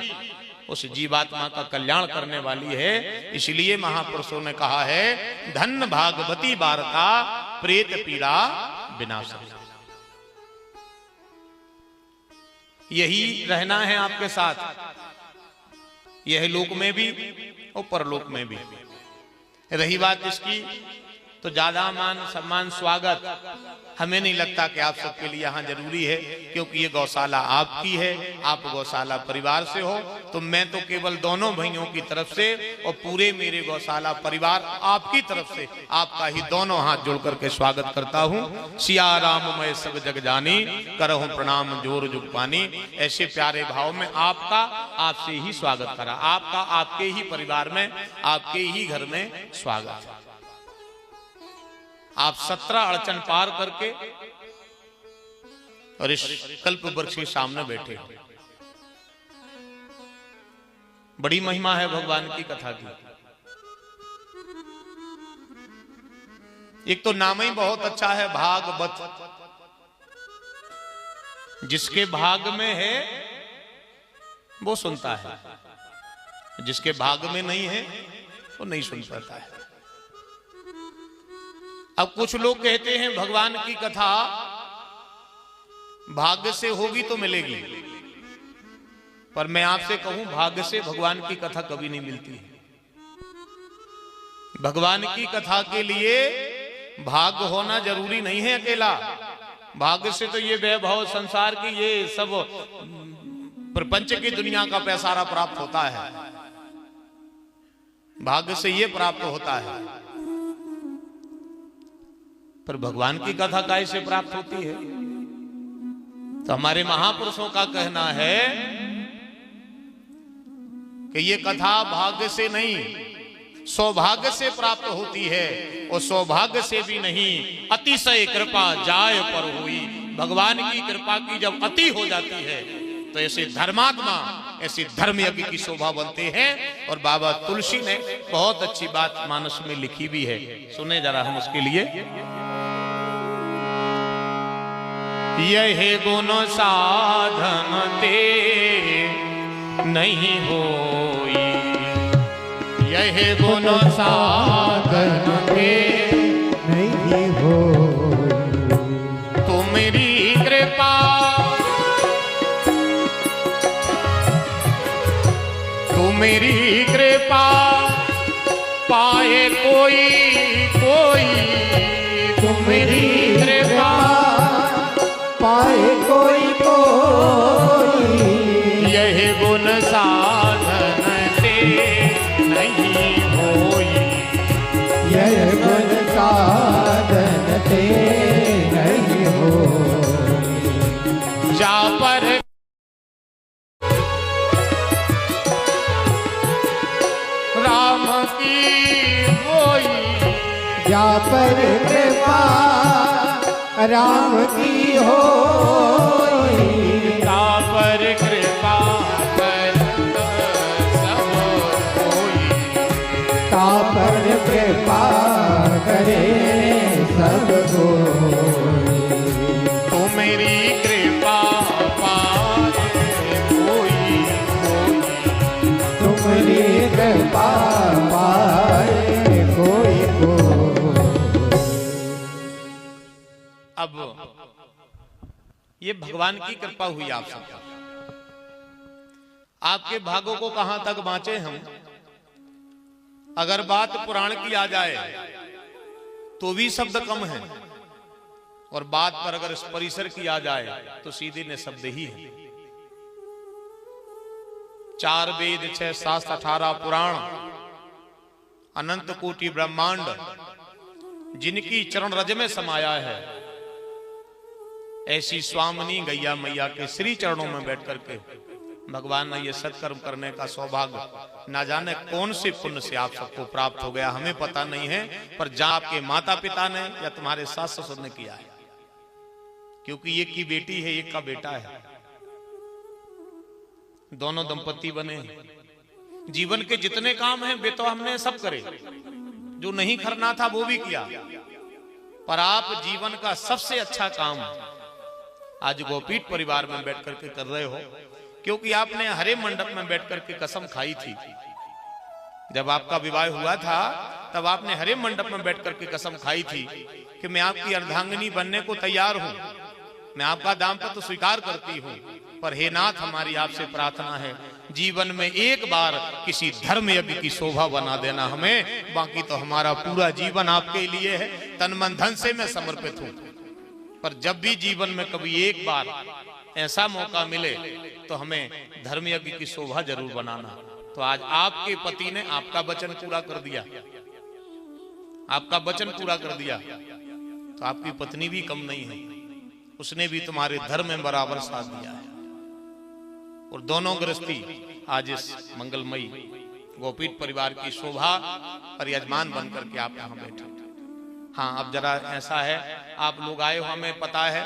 उस जीवात्मा का कल्याण करने वाली है। इसलिए महापुरुषों ने कहा है धन भागवती वार्ता प्रेत पीड़ा विनाशक। यही रहना है आपके साथ, यह लोक में भी और परलोक में भी। रही बात इसकी तो ज्यादा मान सम्मान स्वागत हमें नहीं लगता कि आप सबके लिए यहाँ जरूरी है, क्योंकि ये गौशाला आपकी है, आप गौशाला परिवार से हो। तो मैं तो केवल दोनों भाइयों की तरफ से और पूरे मेरे गौशाला परिवार आपकी तरफ से आपका ही दोनों हाथ जोड़ करके स्वागत करता हूँ। सिया राम मैं सब जग जानी, करहूं प्रणाम जोर जुग पानी। ऐसे प्यारे भाव में आपका आपसे ही स्वागत करा, आपका आपके ही परिवार में, आपके ही घर में स्वागत। आप 17 अड़चन पार करके और इस कल्प वृक्ष के सामने बैठे। बड़ी महिमा है भगवान की कथा की। एक तो नाम ही बहुत अच्छा है भागवत, जिसके भाग में है वो सुनता है, जिसके भाग में नहीं है वो नहीं सुन पाता है। अब कुछ लोग कहते हैं भगवान की कथा भाग्य से होगी तो मिलेगी, पर मैं आपसे कहूं भाग्य से भगवान की कथा कभी नहीं मिलती है। भगवान की कथा के लिए भाग्य होना जरूरी नहीं है अकेला। भाग्य से तो ये वैभव संसार की ये सब प्रपंच की दुनिया का पैसारा प्राप्त होता है, भाग्य से ये प्राप्त होता है। पर भगवान की कथा कैसे प्राप्त होती है? तो हमारे महापुरुषों का कहना है कि ये कथा भाग्य से नहीं सौभाग्य से प्राप्त होती है, और सौभाग्य से भी नहीं, अतिशय कृपा जाय पर हुई। भगवान की कृपा की जब अति हो जाती है तो ऐसे धर्मात्मा, ऐसे धर्म यज्ञ की शोभा बनते हैं। और बाबा तुलसी ने बहुत अच्छी बात मानस में लिखी भी है, सुने जरा हम उसके लिए। यह गुण साधन ते नहीं होई, यह गुण साधन के नहीं हो तू मेरी कृपा तू मेरी कृपा पाए कोई कोई तू मेरी कृपा पाए कोई कोई यह गुण साधन ते नहीं होई यह गुण साधन ते नहीं हो जा पर राम की होई जा पर कृपा राम की हो जा पर कृपा कर सब होई ता पर कृपा करे सब को तू मेरी कृपा पाए कोई कोई तुम्हारी कृपा पाए कोई को अब ये भगवान की कृपा हुई आप सब पर। आपके भागों को कहां तक बांचे हम। अगर बात पुराण की आ जाए तो भी शब्द कम है, और बात पर अगर इस परिसर की आ जाए तो सीधे निःशब्द ही है। 4 वेद 6 शास्त्र 18 पुराण अनंत कोटि ब्रह्मांड जिनकी चरण रज में समाया है, ऐसी स्वामिनी गैया मैया के श्री चरणों में बैठ करके भगवान ने ये सत्कर्म करने का सौभाग्य ना जाने कौन से पुण्य से आप सबको प्राप्त हो गया, हमें पता नहीं है, पर जहां आपके माता पिता ने या तुम्हारे सास ससुर ने किया है, क्योंकि एक की बेटी है एक का बेटा है, दोनों दंपति बने हैं। जीवन के जितने काम हैं वे तो हमने सब करे, जो नहीं करना था वो भी किया, पर आप जीवन का सबसे अच्छा काम आज गोपीठ परिवार में बैठ करके कर रहे हो, क्योंकि आपने हरे मंडप में बैठ करके कसम खाई थी। जब आपका विवाह हुआ था तब आपने हरे मंडप में बैठ करके कसम खाई थी कि मैं आपकी अर्धांगिनी बनने को तैयार हूं, मैं आपका दाम्पत्य स्वीकार करती हूं, पर हे नाथ हमारी आपसे प्रार्थना है जीवन में एक बार किसी धर्म यज्ञ की शोभा बना देना हमें, बाकी तो हमारा पूरा जीवन आपके लिए है, तन मन धन से मैं समर्पित हूं। पर जब भी जीवन में कभी एक बार ऐसा मौका मिले तो हमें धर्म यज्ञ की शोभा जरूर बनाना। तो आज आपके पति ने आपका वचन पूरा कर दिया, आपका वचन पूरा कर दिया, तो आपकी पत्नी भी कम नहीं है, उसने भी तुम्हारे धर्म में बराबर साथ दिया है, और दोनों गृहस्थी आज इस मंगलमयी गोपीठ परिवार की शोभा पर यजमान बन करके आप यहां बैठे। हाँ, अब जरा ऐसा है, आप लोग आए हो, हमें पता है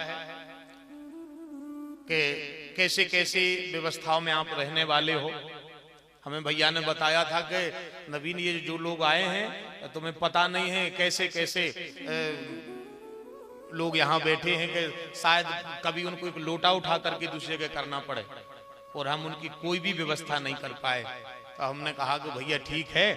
कि कैसे कैसे व्यवस्थाओं में आप रहने वाले हो। हमें भैया ने बताया था कि नवीन ये जो लोग आए हैं तुम्हें पता नहीं है कैसे कैसे लोग यहाँ बैठे हैं कि शायद कभी उनको एक लोटा उठा करके दूसरे के करना पड़े, और हम उनकी कोई भी व्यवस्था नहीं कर पाए। तो हमने कहा कि भैया ठीक है,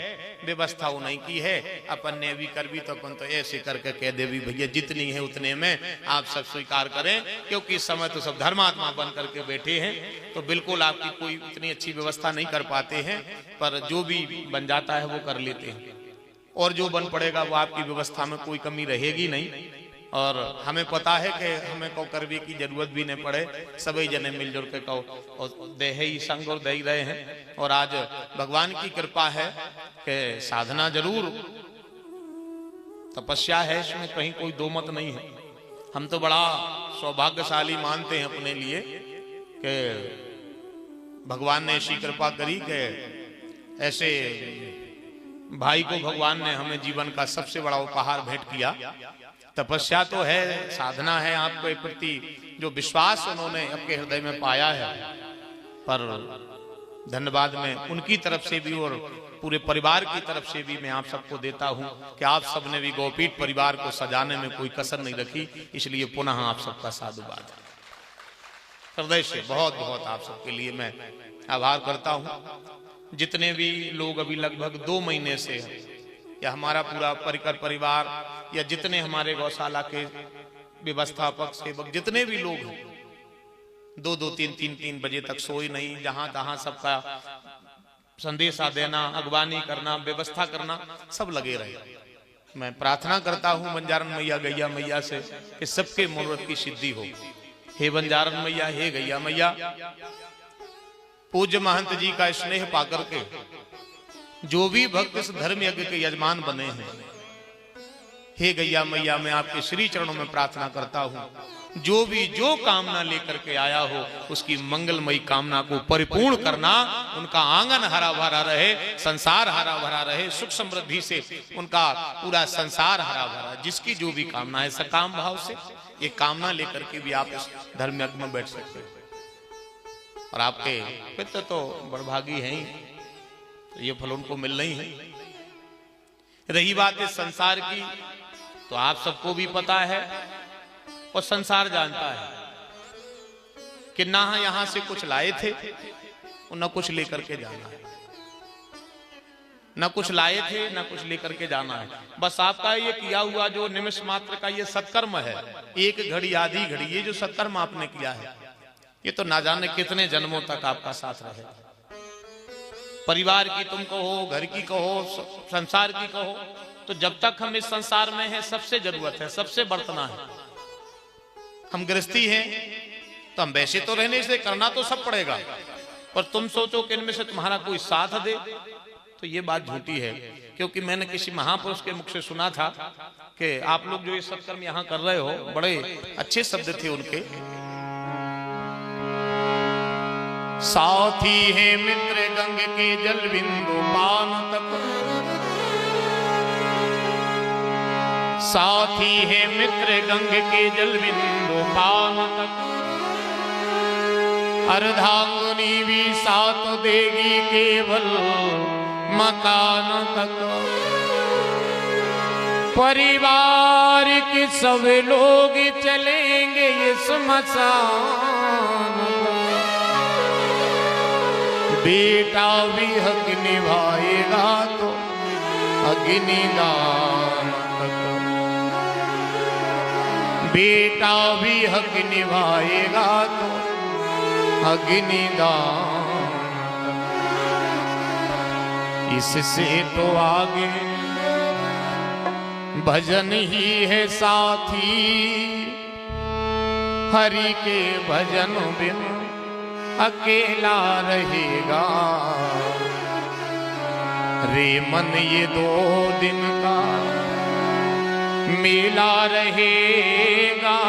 व्यवस्था वो नहीं की है, अपन ने भी कर भी तो अपन तो ऐसे करके कह दे भी भैया जितनी है उतने में आप सब स्वीकार करें, क्योंकि इस समय तो सब धर्मात्मा बन करके बैठे हैं, तो बिल्कुल आपकी कोई उतनी अच्छी व्यवस्था नहीं कर पाते हैं, पर जो भी बन जाता है वो कर लेते हैं, और जो बन पड़ेगा वो आपकी व्यवस्था में कोई कमी रहेगी नहीं। और हमें पता है कि हमें को करने की जरूरत भी नहीं पड़े, सभी जने मिलजुल के कहो और दे ही संग और दे ही रहे हैं। और आज भगवान की कृपा है कि साधना जरूर तपस्या है, इसमें कहीं कोई दो मत नहीं है। हम तो बड़ा सौभाग्यशाली मानते हैं अपने लिए कि भगवान ने ऐसी कृपा करी कि ऐसे भाई को भगवान ने हमें जीवन का सबसे बड़ा उपहार भेंट किया। तपस्या तो है, साधना है, आपके प्रति जो विश्वास उन्होंने आपके हृदय में पाया है, पर धन्यवाद मैं उनकी तरफ से भी और पूरे परिवार की तरफ से भी मैं आप सबको देता हूं कि आप सबने भी गोपीठ परिवार को सजाने में कोई कसर नहीं रखी, इसलिए पुनः आप सबका साधुवाद हृदय से बहुत बहुत आप सबके लिए मैं आभार करता हूं। जितने भी लोग अभी लगभग 2 महीने से या हमारा पूरा परिकर परिवार या जितने हमारे गौशाला के व्यवस्थापक सेवक जितने भी लोग हैं 2-2 3-3 बजे तक सोए नहीं, जहां तहां सबका संदेशा देना, अगवानी करना, व्यवस्था करना, सब लगे रहे। मैं प्रार्थना करता हूं बंजारन मैया गैया मैया से कि सबके मनोरथ की सिद्धि हो। हे बंजारन मैया, हे गैया मैया, पूज्य महंत जी का स्नेह पाकर के जो भी भक्त इस धर्म यज्ञ के यजमान बने हैं, हे गैया मैया, मैं आपके श्री चरणों में प्रार्थना करता हूं, जो भी जो कामना लेकर के आया हो उसकी मंगलमयी कामना को परिपूर्ण करना, उनका आंगन हरा भरा रहे, संसार हरा भरा रहे, सुख समृद्धि से उनका पूरा संसार हरा भरा। जिसकी जो भी कामना है सकाम भाव से ये कामना लेकर के भी आप इस धर्म यज्ञ में बैठ सकते हो। और आपके पिता तो बड़भागी हैं ही, तो ये फल उनको मिल नहीं है। रही बात इस संसार की, तो आप सबको भी पता है और संसार जानता है कि ना यहां से कुछ लाए थे और न कुछ लेकर के जाना है, न कुछ लाए थे न कुछ लेकर के जाना है। बस आपका ये किया हुआ जो निमिष मात्र का ये सत्कर्म है, एक घड़ी आधी घड़ी, ये जो सत्कर्म आपने किया है, ये तो ना जाने कितने जन्मों तक आपका साथ रहे। परिवार की तुम कहो, घर की कहो, संसार की कहो, तो जब तक हम इस संसार में हैं सबसे जरूरत है, सबसे बरतना है। हम गृहस्थी हैं तो हम वैसे तो रहने से करना तो सब पड़ेगा, पर तुम सोचो कि इनमें से तुम्हारा कोई साथ दे, तो ये बात झूठी है। क्योंकि मैंने किसी महापुरुष के मुख से सुना था कि आप लोग जो ये सत्कर्म यहाँ कर रहे हो, बड़े अच्छे शब्द थे उनके। साथी है मित्र गंग के जल बिंदु पान तक, साथी है मित्र गंग के जल बिंदु पान तक, अर्धांगुनी भी साथ देगी केवल मकान तक। परिवार के सब लोग चलेंगे ये स्मशान, बेटा भी हक निभाएगा तो अग्निदान तक, बेटा भी हक निभाएगा तो अग्निदान तक। इससे तो आगे भजन ही है साथी, हरि के भजन बिन अकेला रहेगा। रे मन ये 2 दिन का मेला रहेगा,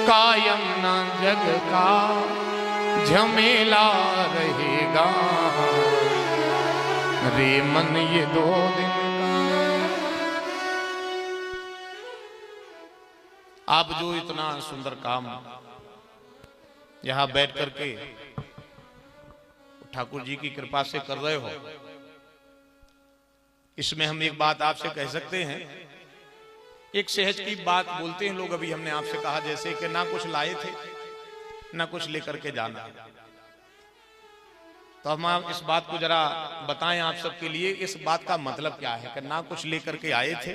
कायम न जग का झमेला रहेगा। रे मन ये 2 दिन का। आप जो इतना सुंदर काम यहां बैठ करके ठाकुर जी की कृपा से कर रहे हो, इसमें हम एक बात आपसे कह सकते हैं। एक सहज की बात बोलते हैं लोग, अभी हमने आपसे कहा जैसे कि ना कुछ लाए थे ना कुछ लेकर के जाना, तो हम आप इस बात को जरा बताएं आप सबके लिए, इस बात का मतलब क्या है कि ना कुछ लेकर के आए थे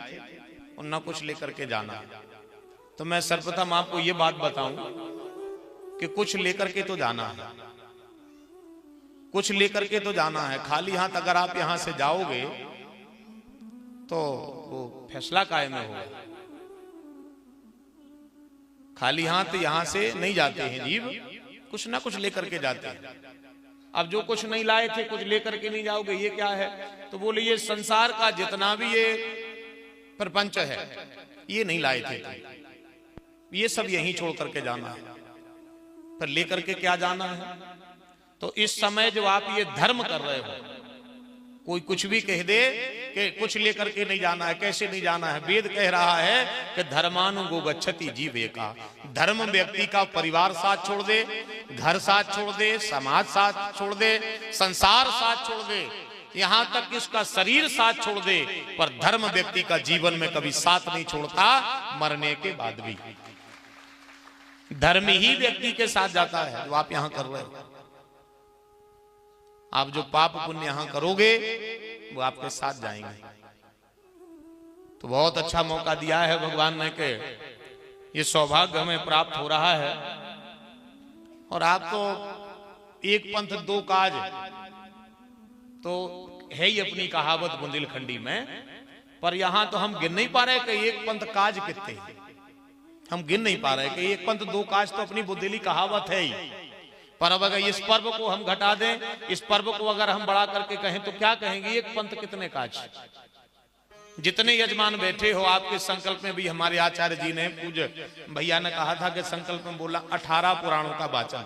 और ना कुछ लेकर के जाना। तो मैं सर्वप्रथम आपको ये बात बताऊं कि कुछ लेकर के तो जाना है, कुछ लेकर के तो जाना है। खाली हाथ अगर आप यहां से जाओगे तो वो फैसला कायम होगा। खाली हाथ यहां से नहीं जाते हैं जीव, कुछ ना कुछ लेकर के जाते हैं। अब जो कुछ नहीं लाए थे कुछ लेकर के नहीं जाओगे, ये क्या है? तो बोले ये संसार का जितना भी ये प्रपंच है ये नहीं लाए थे, ये सब यहीं छोड़ करके जाना है। पर लेकर के क्या जाना है? तो इस समय जो आप ये धर्म कर रहे हो, कोई कुछ भी कह दे कि कुछ लेकर के नहीं जाना है, कैसे नहीं जाना है? वेद कह रहा है कि धर्मानुगो गच्छति जीवेका। धर्म व्यक्ति का परिवार साथ छोड़ दे, घर साथ छोड़ दे, समाज साथ छोड़ दे, संसार साथ छोड़ दे, यहां तक इसका शरीर साथ छोड़ दे, पर धर्म व्यक्ति का जीवन में कभी साथ नहीं छोड़ता, मरने के बाद भी। धर्म ही व्यक्ति के साथ जाता है, जो आप यहां कर रहे हो। आप जो पाप पुण्य यहां करोगे वो आपके साथ जाएंगे। तो बहुत अच्छा मौका दिया है भगवान ने कि ये सौभाग्य हमें प्राप्त हो रहा है। और आप तो एक पंथ दो काज तो है ही अपनी कहावत बुंदेलखंडी में, पर यहां तो हम गिन नहीं पा रहे कि एक पंथ काज कितने, हम गिन नहीं पा रहे कि एक पंथ दो काज तो अपनी बुंदेली कहावत है ही। पर अब अगर इस पर्व को हम घटा दें, इस पर्व को अगर हम बढ़ा करके कहें तो क्या कहेंगे, एक पंथ कितने काज। जितने यजमान बैठे हो आपके संकल्प में भी हमारे आचार्य जी ने, पूज्य भैया ने कहा था कि संकल्प में बोला 18 पुराणों का वाचन।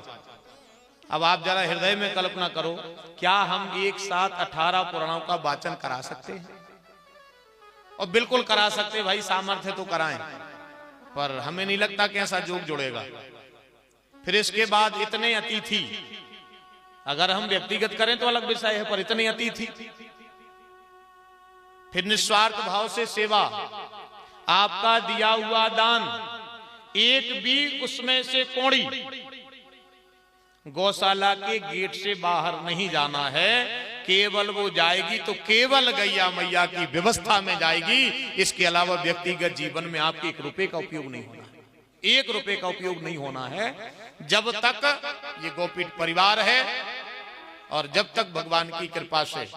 अब आप जरा हृदय में कल्पना करो, क्या हम एक साथ 18 पुराणों का वाचन करा सकते हैं? और बिल्कुल करा सकते भाई, सामर्थ्य तो कराएं, पर हमें नहीं लगता कि ऐसा योग जुड़ेगा। फिर इसके बाद इतने अतिथि, अगर हम व्यक्तिगत करें तो अलग विषय है, पर इतने अतिथि, फिर निस्वार्थ भाव से सेवा, आपका दिया हुआ दान, एक भी उसमें से कौड़ी गौशाला के गेट से बाहर नहीं जाना है। केवल वो जाएगी तो केवल गैया मैया की व्यवस्था में जाएगी। इसके अलावा व्यक्तिगत जीवन में आपके 1 रुपए का उपयोग नहीं होना है, 1 रुपए का उपयोग नहीं होना है, जब तक ये गोपीठ परिवार है और जब तक भगवान की कृपा से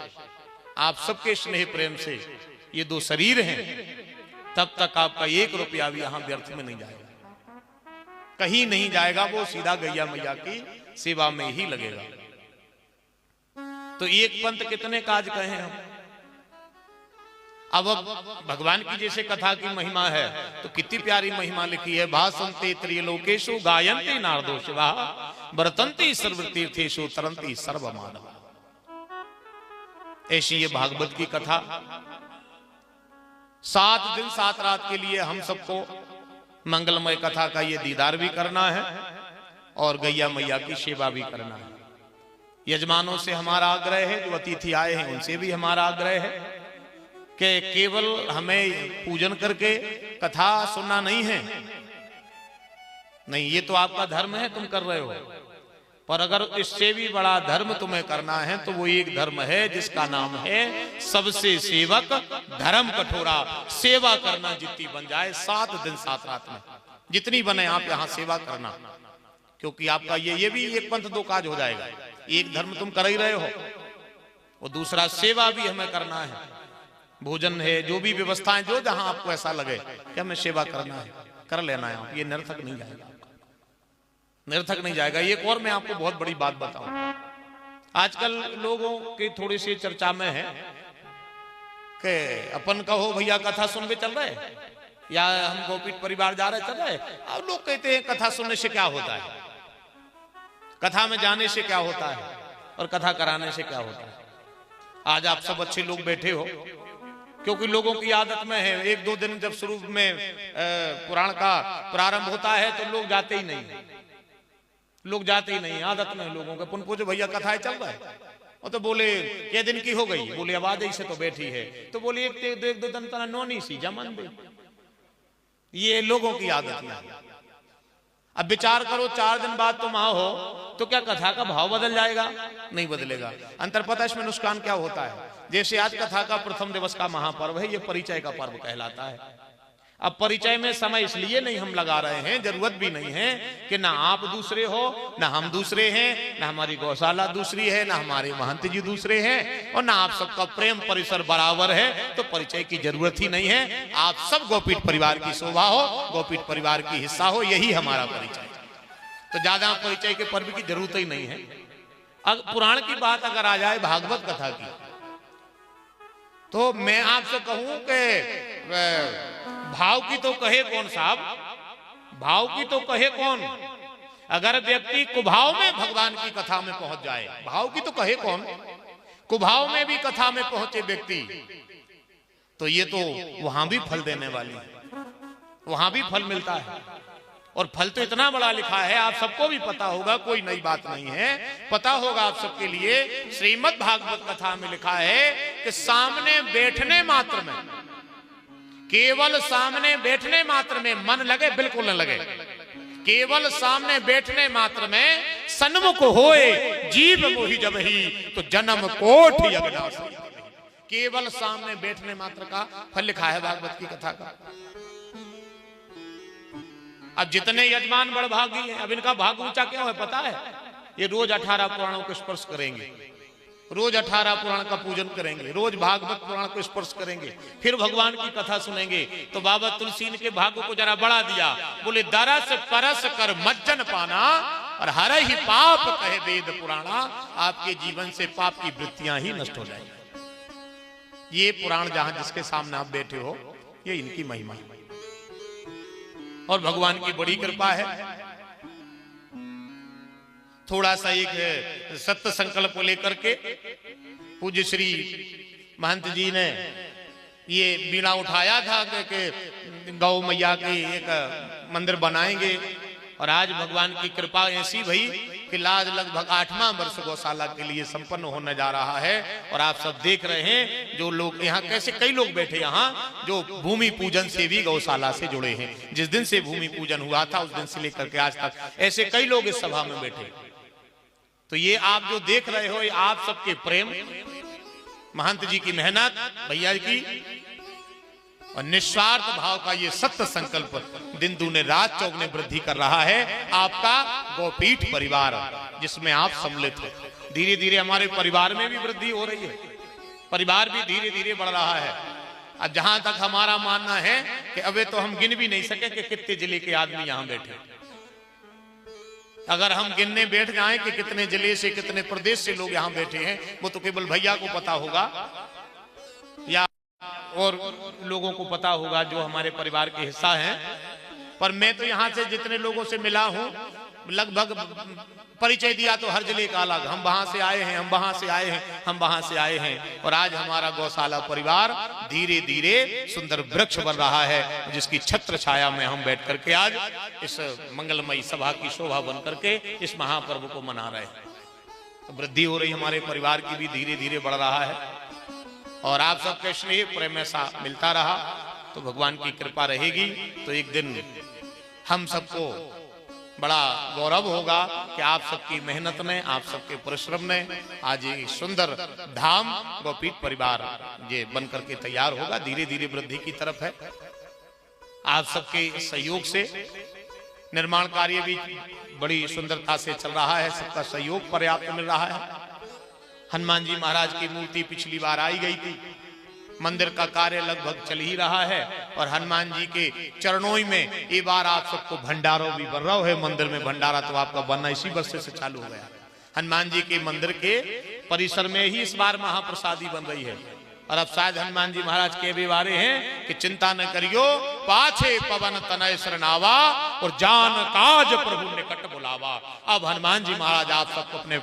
आप सबके स्नेह प्रेम से ये 2 शरीर हैं, तब तक आपका 1 रुपया भी यहां व्यर्थ में नहीं जाएगा, कहीं नहीं जाएगा। वो सीधा गैया मैया की सेवा में ही लगेगा। तो एक पंथ कितने काज कहें हम। अब भगवान की जैसे कथा की महिमा है तो कितनी प्यारी महिमा लिखी है। भासन्ते त्रिलोकेषु गायन्ते नारदो शिवा वर्तन्ते सर्वतीर्थेषु तरन्ति सर्वमानवा। ऐसी ये भागवत की कथा 7 दिन 7 रात के लिए हम सबको मंगलमय कथा का ये दीदार भी करना है और गैया मैया की सेवा भी करना है। यजमानों से हमारा आग्रह है, जो अतिथि आए हैं उनसे भी हमारा आग्रह है कि केवल हमें पूजन करके कथा सुनना नहीं है। नहीं, ये तो आपका धर्म है, तुम कर रहे हो, पर अगर इससे भी बड़ा धर्म तुम्हें करना है तो वो एक धर्म है जिसका नाम है सबसे सेवक धर्म कठोरा। सेवा करना जितनी बन जाए 7 दिन 7 रात में जितनी बने आप यहाँ सेवा करना, क्योंकि आपका ये भी एक पंथ 2 काज हो जाएगा। एक धर्म तुम कर ही रहे हो और दूसरा सेवा भी हमें करना है। भोजन है, जो भी व्यवस्थाएं, जो जहां आपको ऐसा लगे कि हमें सेवा करना है, कर लेना है। ये निरर्थक नहीं जाएगा, निरर्थक नहीं जाएगा। एक और मैं आपको बहुत बड़ी बात बताऊं, आजकल लोगों की थोड़ी सी चर्चा में है कि अपन कहो भैया कथा सुन के चल रहे या हम गोपीठ परिवार जा रहे चल रहे। अब लोग कहते हैं कथा सुनने से क्या होता है, कथा में जाने से क्या होता है और कथा कराने से क्या होता है। आज आप सब अच्छे लोग बैठे हो, क्योंकि लोगों की आदत में है 1-2 दिन जब शुरू में पुराण का प्रारंभ होता है तो लोग जाते ही नहीं, लोग जाते ही नहीं, आदत में लोगों के। पुन पूछो भैया कथा चल रहा है, और तो बोले क्या दिन की हो गई, बोले आवाज ऐसे तो बैठी है, तो बोले 1-2 दिन तना नोनी सी जमन दे। ये लोगों की आदत है। अब विचार करो 4 दिन बाद तुम आओ तो क्या कथा का भाव बदल जाएगा? नहीं बदलेगा। अंतर पता इसमें नुकसान क्या होता है। जैसे आज कथा का प्रथम दिवस का महापर्व है, ये परिचय का पर्व कहलाता है। अब परिचय में समय इसलिए नहीं हम लगा रहे हैं, जरूरत भी नहीं है कि ना आप दूसरे हो, ना हम दूसरे हैं, ना हमारी गौशाला दूसरी है, ना हमारे महंत जी दूसरे हैं, और ना आप सबका प्रेम परिसर बराबर है, तो परिचय की जरूरत ही नहीं है। आप सब गोपीठ परिवार की शोभा हो, गोपीठ परिवार की हिस्सा हो, यही हमारा परिचय। तो ज्यादा परिचय के पर्व की जरूरत ही नहीं है। पुराण की बात अगर आ जाए भागवत कथा की, तो मैं आपसे कहूं कि भाव की तो कहे कौन साहब, भाव की तो कहे कौन। अगर व्यक्ति कुभाव में भगवान की कथा में पहुंच जाए, भाव की तो कहे कौन, कुभाव में भी कथा में पहुंचे व्यक्ति, तो ये तो वहां भी फल देने वाली है, वहां भी फल मिलता है। और फल तो इतना बड़ा लिखा है, आप सबको भी पता होगा, कोई नई बात नहीं है, पता होगा आप सबके लिए। श्रीमद् भागवत कथा में लिखा है कि सामने बैठने मात्र में, केवल सामने बैठने मात्र में, मन लगे बिल्कुल न लगे, केवल सामने बैठने मात्र में सन्मुख होए जीव मोहि जब ही तो जन्म कोटि अविनाशी। केवल सामने बैठने मात्र का फल लिखा है भागवत की कथा का। अब जितने यजमान बड़भागी हैं, अब इनका भाग ऊंचा क्यों है पता है? ये रोज 18 पुराणों को स्पर्श करेंगे, रोज 18 पुराण का पूजन करेंगे, रोज भागवत पुराण को स्पर्श करेंगे, फिर भगवान की कथा सुनेंगे। तो बाबा तुलसी ने के भाग को जरा बढ़ा दिया, बोले दरस परस कर मज्जन पाना और हर ही पाप कहे वेद पुराणा। आपके जीवन से पाप की वृत्तियां ही नष्ट हो जाएंगी। ये पुराण जहां जिसके सामने आप बैठे हो, ये इनकी महिमा है और भगवान की बड़ी कृपा है। थोड़ा सा एक सत्य संकल्प को लेकर के पूज्य श्री महंत जी ने ये बीड़ा उठाया था कि गौ मैया की एक मंदिर बनाएंगे, और आज भगवान की कृपा ऐसी भई कि आज लगभग 8वां वर्ष गौशाला के लिए संपन्न होने जा रहा है। और आप सब देख रहे हैं जो लोग यहाँ, कैसे कई लोग बैठे यहाँ जो भूमि पूजन से भी गौशाला से जुड़े हैं। जिस दिन से भूमि पूजन हुआ था उस दिन से लेकर के आज तक ऐसे कई लोग इस सभा में बैठे। तो ये आप जो देख रहे हो, ये आप सबके प्रेम, महंत जी की मेहनत, भैया की और निस्वार्थ भाव का ये सत्य संकल्प दिन दूने रात चौगुने वृद्धि कर रहा है आपका गोपीठ परिवार, जिसमें आप सम्मिलित हो। धीरे धीरे हमारे परिवार में भी वृद्धि हो रही है, परिवार भी धीरे धीरे बढ़ रहा है। अब जहां तक हमारा मानना है कि अबे तो हम गिन भी नहीं सके कि कितने जिले के आदमी यहां बैठे। अगर हम गिनने बैठ जाएं कि कितने जिले से कितने प्रदेश से लोग यहां बैठे हैं, वो तो केवल भैया को पता होगा या और लोगों को पता होगा जो हमारे परिवार के हिस्सा हैं। पर मैं तो यहां से जितने लोगों से मिला हूं, लगभग परिचय दिया तो हर जिले का अलग, हम वहां से आए हैं, हम वहां से आए हैं, हम वहां से आए हैं। और आज हमारा गौशाला परिवार धीरे धीरे सुंदर वृक्ष बन रहा है, जिसकी छत्र छाया में हम बैठ करके आज इस मंगलमयी सभा की शोभा बन करके इस महापर्व को मना रहे हैं। तो वृद्धि हो रही, हमारे परिवार की भी धीरे धीरे बढ़ रहा है। और आप सबके स्नेह प्रेम ऐसा मिलता रहा तो भगवान की कृपा रहेगी। तो एक दिन हम सबको बड़ा गौरव होगा कि आप सबकी मेहनत में, आप सबके परिश्रम में आज ये सुंदर धाम गोपीठ परिवार ये बन करके तैयार होगा, धीरे धीरे वृद्धि की तरफ है। आप सबके सहयोग से निर्माण कार्य भी बड़ी सुंदरता से चल रहा है, सबका सहयोग पर्याप्त मिल रहा है। हनुमान जी महाराज की मूर्ति पिछली बार आई गई थी, मंदिर का कार्य लगभग चल ही रहा है। और हनुमान जी के चरणों ही में ये बार आप सबको भंडारों भी बन रहा है। मंदिर में भंडारा तो आपका बनना इसी वर्ष से चालू हो गया। हनुमान जी के मंदिर के परिसर में ही इस बार महाप्रसादी बन रही है। और अब शायद हनुमान जी महाराज के भी बारे हैं कि चिंता न करियो, पाछे पवन तनय शरणावा और जान काज प्रभु निकट बुलावा। अब हनुमान जी महाराज आप सबको अपने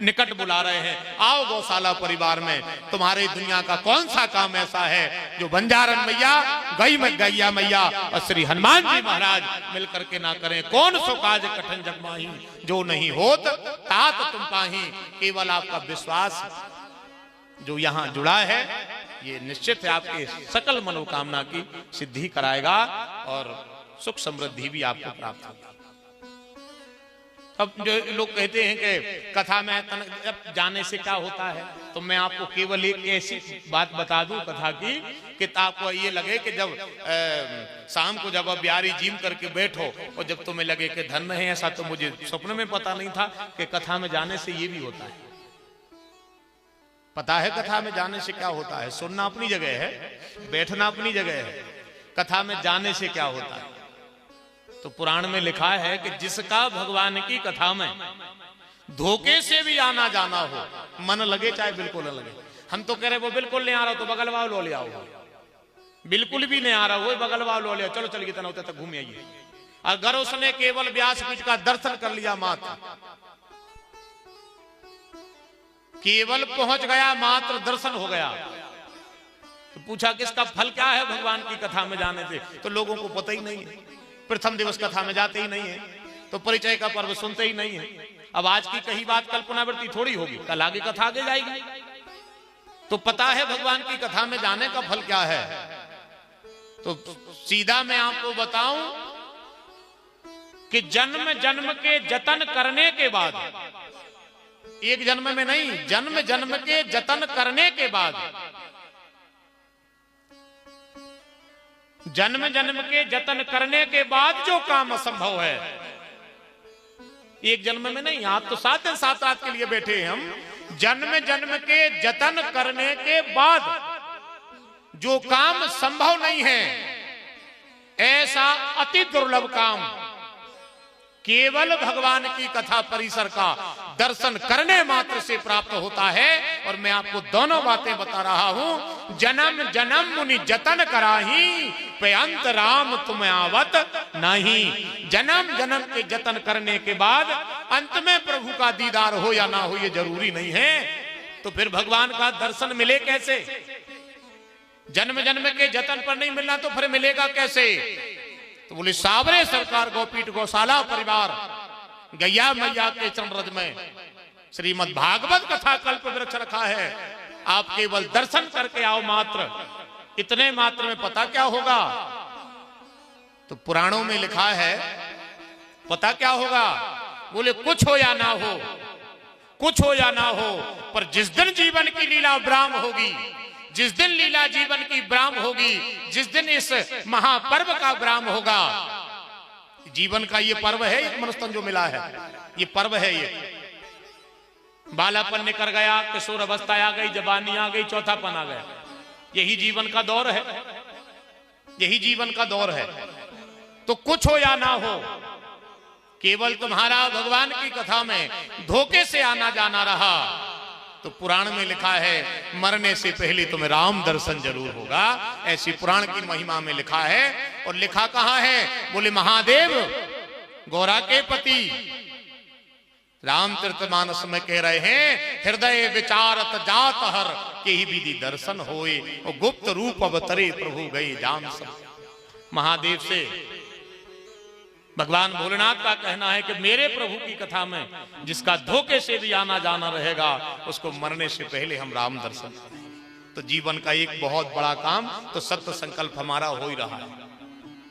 निकट बुला रहे हैं, आओ गौशाला परिवार में। तुम्हारे दुनिया का कौन सा काम ऐसा है जो बंजारन मैया, गई में गैया मैया और श्री हनुमान जी महाराज मिलकर के ना करें। कौन सो काज कठिन जग माही, जो नहीं होत तात तुम पाही। केवल आपका विश्वास जो यहाँ जुड़ा है ये निश्चित है आपके सकल मनोकामना की सिद्धि कराएगा और सुख समृद्धि भी आपको प्राप्त होगी। अब जो लोग कहते हैं कि कथा में जाने से क्या होता है, तो मैं आपको केवल एक ऐसी बात बता दूं कथा की कि आपको ये लगे कि जब शाम को जब आप बिहारी जिम करके बैठो और जब तुम्हें लगे कि धन है, ऐसा तो मुझे स्वप्न में पता नहीं था कि कथा में जाने से ये भी होता है। पता है कथा में जाने से क्या होता है, सुनना अपनी जगह है, बैठना अपनी जगह है। कथा में जाने से क्या होता है, तो पुराण में लिखा है कि जिसका भगवान की कथा में धोखे से भी आना जाना हो, मन लगे चाहे बिल्कुल न लगे। हम तो कह रहे वो बिल्कुल नहीं आ रहा तो बगल वालों लो ले आओ, बिल्कुल भी नहीं आ रहा वो बगल वालों लो ले आओ, चलो चल कितना होता तक घूम आइए। अगर उसने केवल व्यास पीठ का दर्शन कर लिया मात्र, केवल पहुंच गया मात्र दर्शन हो गया, तो पूछा किसका फल क्या है भगवान की कथा में जाने से, तो लोगों को पता ही नहीं है। प्रथम दिवस कथा में जाते ही नहीं है, तो परिचय का पर्व सुनते ही नहीं है। अब आज की कही बात कल पुनरावृत्ति थोड़ी होगी, कल आगे कथा आगे जाएगी। तो पता है भगवान की कथा में जाने का फल क्या है। तो सीधा मैं आपको बताऊं कि जन्म जन्म के जतन करने के बाद एक जन्म में नहीं, जन्म जन्म के जतन करने के बाद, जन्म जन्म के जतन करने के बाद जो काम असंभव है, एक जन्म में नहीं। आप तो 7 दिन 7 रात के लिए बैठे हैं हम। जन्म जन्म के जतन करने के बाद जो काम संभव नहीं है, ऐसा अति दुर्लभ काम केवल भगवान की कथा परिसर का दर्शन करने मात्र से प्राप्त होता है। और मैं आपको दोनों बातें बता रहा हूं। जन्म जन्म मुनि जतन कराही, पे अंत राम तुम आवत नहीं। जन्म जन्म के जतन करने के बाद अंत में प्रभु का दीदार हो या ना हो ये जरूरी नहीं है। तो फिर भगवान का दर्शन मिले कैसे? जन्म जन्म के जतन पर नहीं मिलना तो फिर मिलेगा कैसे? तो बोले सावरे सरकार गोपीठ गौशाला परिवार गैया मैया के चरणरज में श्रीमद् भागवत कथा कल्प वृक्ष रखा है। आप केवल दर्शन करके आओ मात्र, इतने मात्र में पता क्या होगा? तो पुराणों में लिखा है पता क्या होगा? बोले कुछ हो या ना हो, कुछ हो या ना हो, पर जिस दिन जीवन की लीला ब्राह्म होगी, जिस दिन लीला जीवन की ब्राह्म होगी, जिस दिन इस महापर्व का ब्राह्म होगा, जीवन का ये पर्व है, एक मनुष्यतन जो मिला है ये पर्व है। ये बालापन निकल गया, किशोर अवस्था आ गई, जवानी आ गई, चौथापन आ गया, यही जीवन का दौर है, यही जीवन का दौर है। तो कुछ हो या ना हो, केवल तुम्हारा भगवान की कथा में धोखे से आना जाना रहा। तो पुराण में लिखा है मरने से पहले तुम्हें राम दर्शन जरूर होगा, ऐसी पुराण की महिमा में लिखा है। और लिखा कहां है? बोले महादेव गौरा के पति रामचरितमानस में कह रहे हैं, हृदय विचारत जात हर के ही विधि दर्शन होए, और गुप्त रूप अवतरे प्रभु गए जान सब। महादेव से भगवान भोलेनाथ का कहना है कि मेरे प्रभु की कथा में जिसका धोखे से भी आना जाना रहेगा, उसको मरने से पहले हम राम दर्शन। तो जीवन का एक बहुत बड़ा काम तो सत्य संकल्प हमारा हो ही रहा है।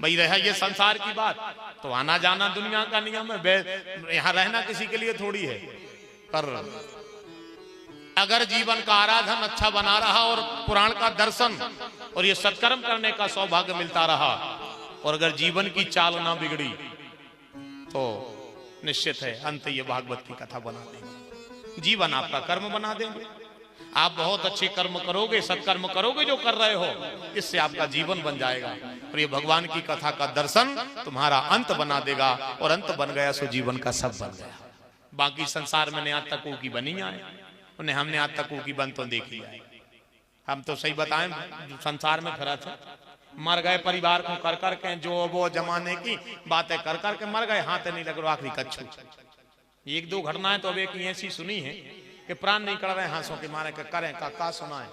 भाई रहा ये संसार की बात, तो आना जाना दुनिया का नियम है, यहां रहना किसी के लिए थोड़ी है। पर अगर जीवन का आराधन अच्छा बना रहा और पुराण का दर्शन और ये सत्कर्म करने का सौभाग्य मिलता रहा, और अगर जीवन की चाल ना बिगड़ी, तो निश्चित है अंत ये भागवत की कथा बना देंगे, जीवन आपका कर्म बना देंगे। आप बहुत अच्छे कर्म करोगे, सत्कर्म करोगे जो कर रहे हो, इससे आपका जीवन बन जाएगा। और ये भगवान की कथा का दर्शन तुम्हारा अंत बना देगा, और अंत बन गया सो जीवन का सब बन गया। बाकी संसार में ने आज तक की बनी आए, उन्हें हमने आज तक की बन तो देखी है। हम तो सही बताएं, संसार में खरा था, मर गए परिवार को कर कर के, जो वो जमाने की बातें कर कर के मर गए, हाथ नहीं लग रहा आखिरी कच्छू। एक दो घटनाएं तो अब एक ऐसी सुनी है कि प्राण नहीं कर रहे हाथों के मारे के करें का सुना है।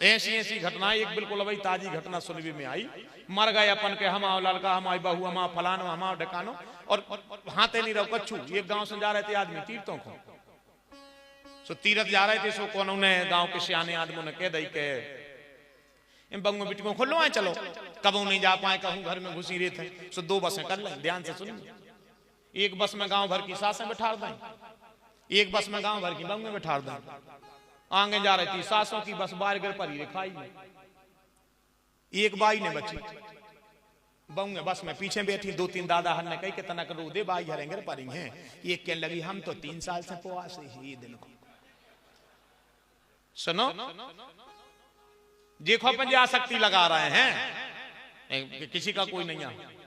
ऐसी ऐसी घटनाएं, एक बिल्कुल वही ताजी घटना सुनवी में आई, मर गए अपन के हम लड़का, हमारी बहू, हम फलानो, हम ढकानो, और हाथे नहीं रहो कच्छू। एक गांव से जा रहे थे आदमी तीर्थों को, सो तीर्थ जा रहे थे, सो कौन उन्हें गांव के सियाने आदमियों ने कह दी के इन बंगों बिटी को खोलो आए चलो, कब नहीं जा पाए, कहूं घर में घुसी रहे थे, सो 2 बसें कर लें। ध्यान से सुनिए, एक बस में गांव भर की सासें बैठा दें, एक बस में गांव भर की बंगें बैठा दें। आगे जा रही थी सासों की बस, बाहर गिर पड़ी खाई, एक बाई ने बची बंगे बस में पीछे बैठी, 2-3 दादा हर ने कही कि तना करो दे बाई हरें गिर पड़ी हैं। ये क्या लगी, हम तो 3 साल से उपवास ही दिन को। सुनो देखो अपन आसक्ति लगा रहे हैं, किसी का कोई नहीं है।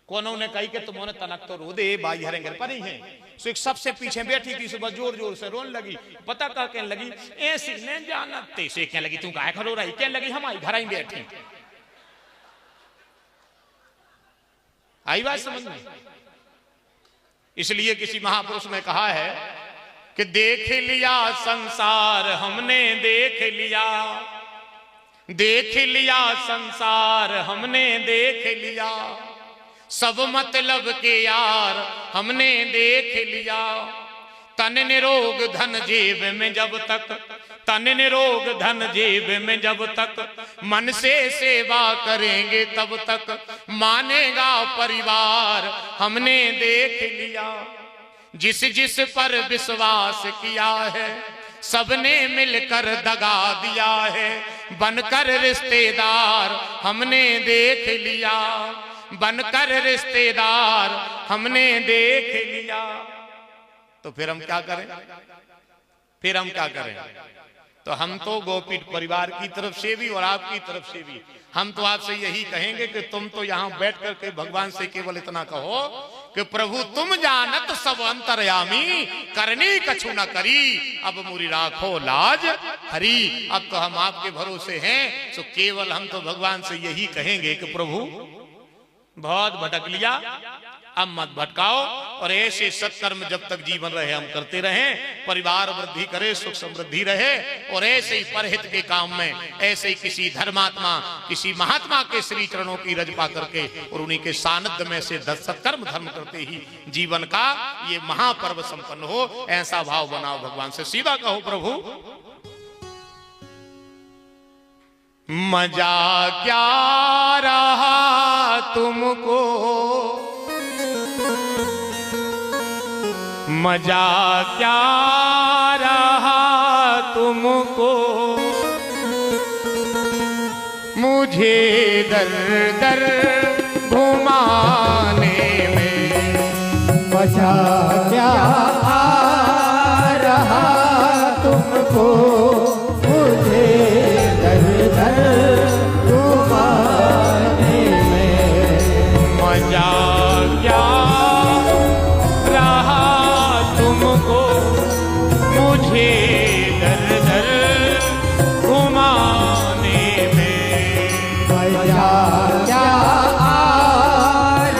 कोनों ने कही कि तुमने तनक तो रो दे बाई हरेंगे पर ही है। सो एक सबसे पीछे बैठी थी, सुबह जोर जोर से रोने लगी, पता कर कहने लगी ऐसी ने जानते से क्या लगी, तू गाय खरो रही, कहने लगी हमारी घर ही बैठी। आई बात समझ में? इसलिए किसी महापुरुष ने कहा है कि देख लिया संसार हमने, देख लिया, देख लिया संसार हमने, देख लिया सब मतलब के यार हमने देख लिया। तन निरोग धन जेब में जब तक, तन निरोग धन जेब में जब तक मन से सेवा करेंगे तब तक मानेगा परिवार हमने देख लिया। जिस जिस पर विश्वास किया है सबने मिलकर दगा दिया है। बनकर रिश्तेदार हमने देख लिया, बनकर रिश्तेदार हमने देख लिया। तो फिर हम क्या करें? फिर हम क्या करें? तो हम तो गोपीठ परिवार की तरफ से भी और आपकी तरफ से भी हम तो आपसे यही कहेंगे कि तुम तो यहाँ बैठ करके भगवान से केवल इतना कहो कि प्रभु तुम जानत सब अंतर्यामी, करनी कछु न करी, अब मुरी राखो लाज हरी। अब तो हम आपके भरोसे हैं, तो केवल हम तो भगवान से यही कहेंगे कि प्रभु बहुत भटक लिया, अब मत भटकाओ, और ऐसे सत्कर्म जब तक जीवन रहे हम करते रहें, परिवार वृद्धि करे, सुख समृद्धि रहे, और ऐसे ही परहित के काम में, ऐसे ही किसी धर्मात्मा, किसी महात्मा के श्री चरणों की रज पा करके और उन्हीं के सानिध्य में से सत्कर्म धर्म करते ही जीवन का ये महापर्व संपन्न हो, ऐसा भाव बनाओ। भगवान से सीधा कहो प्रभु मजा क्या रहा तुमको, मजा क्या रहा तुमको, मुझे दर दर घुमाने में। मजा क्या आ रहा तुमको, मुझे दर दर घुमाने में। मजा क्या रहा तुमको, मुझे दर दर घुमाने में। मजा क्या आ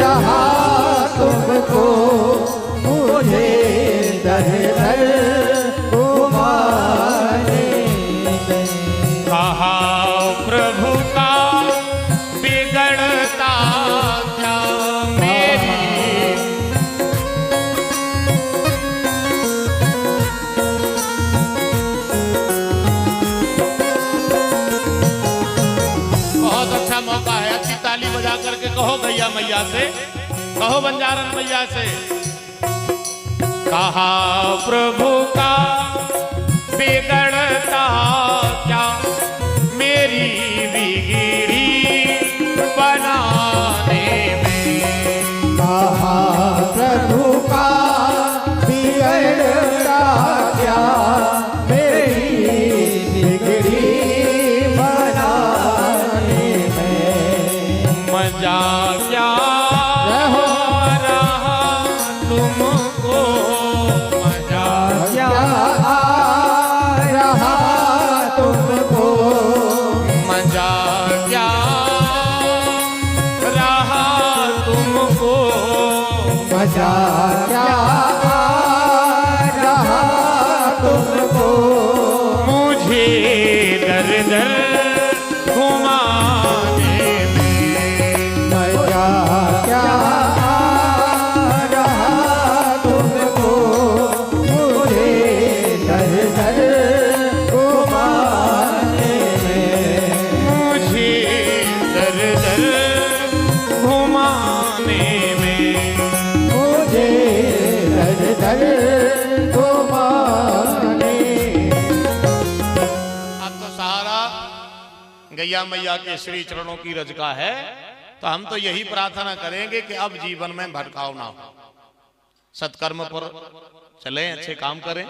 रहा तुमको, मुझे दर दर घुमाने में। कहा प्रभु का बिगड़ता क्या मेरी, बहुत अच्छा मौका है, अच्छी ताली बजा करके कहो भैया मैया से, कहो बंजारन मैया से। कहा प्रभु का बिगड़ता क्या मेरी बिगड़ी बनाने में। कहा प्रभु का बिगड़ता क्या मेरी बिगड़ी बनाने में। मजा क्या रहा तुमको, मजा क्या आ रहा तुमको, मजा क्या रहा तुमको, मजा क्या आ रहा तुमको, मुझे दर दर घुमाने में। मजा क्या आ रहा तुमको, मुझे दर दर घुमाने में। मुझे दर दर घुमाने में। मुझे दर दर घुमाने। अब तो सहारा गैया मैया के श्री चरणों की रज का है, तो हम तो यही प्रार्थना करेंगे कि अब जीवन में भटकाव ना हो, सत्कर्म पर चलें, अच्छे काम करें,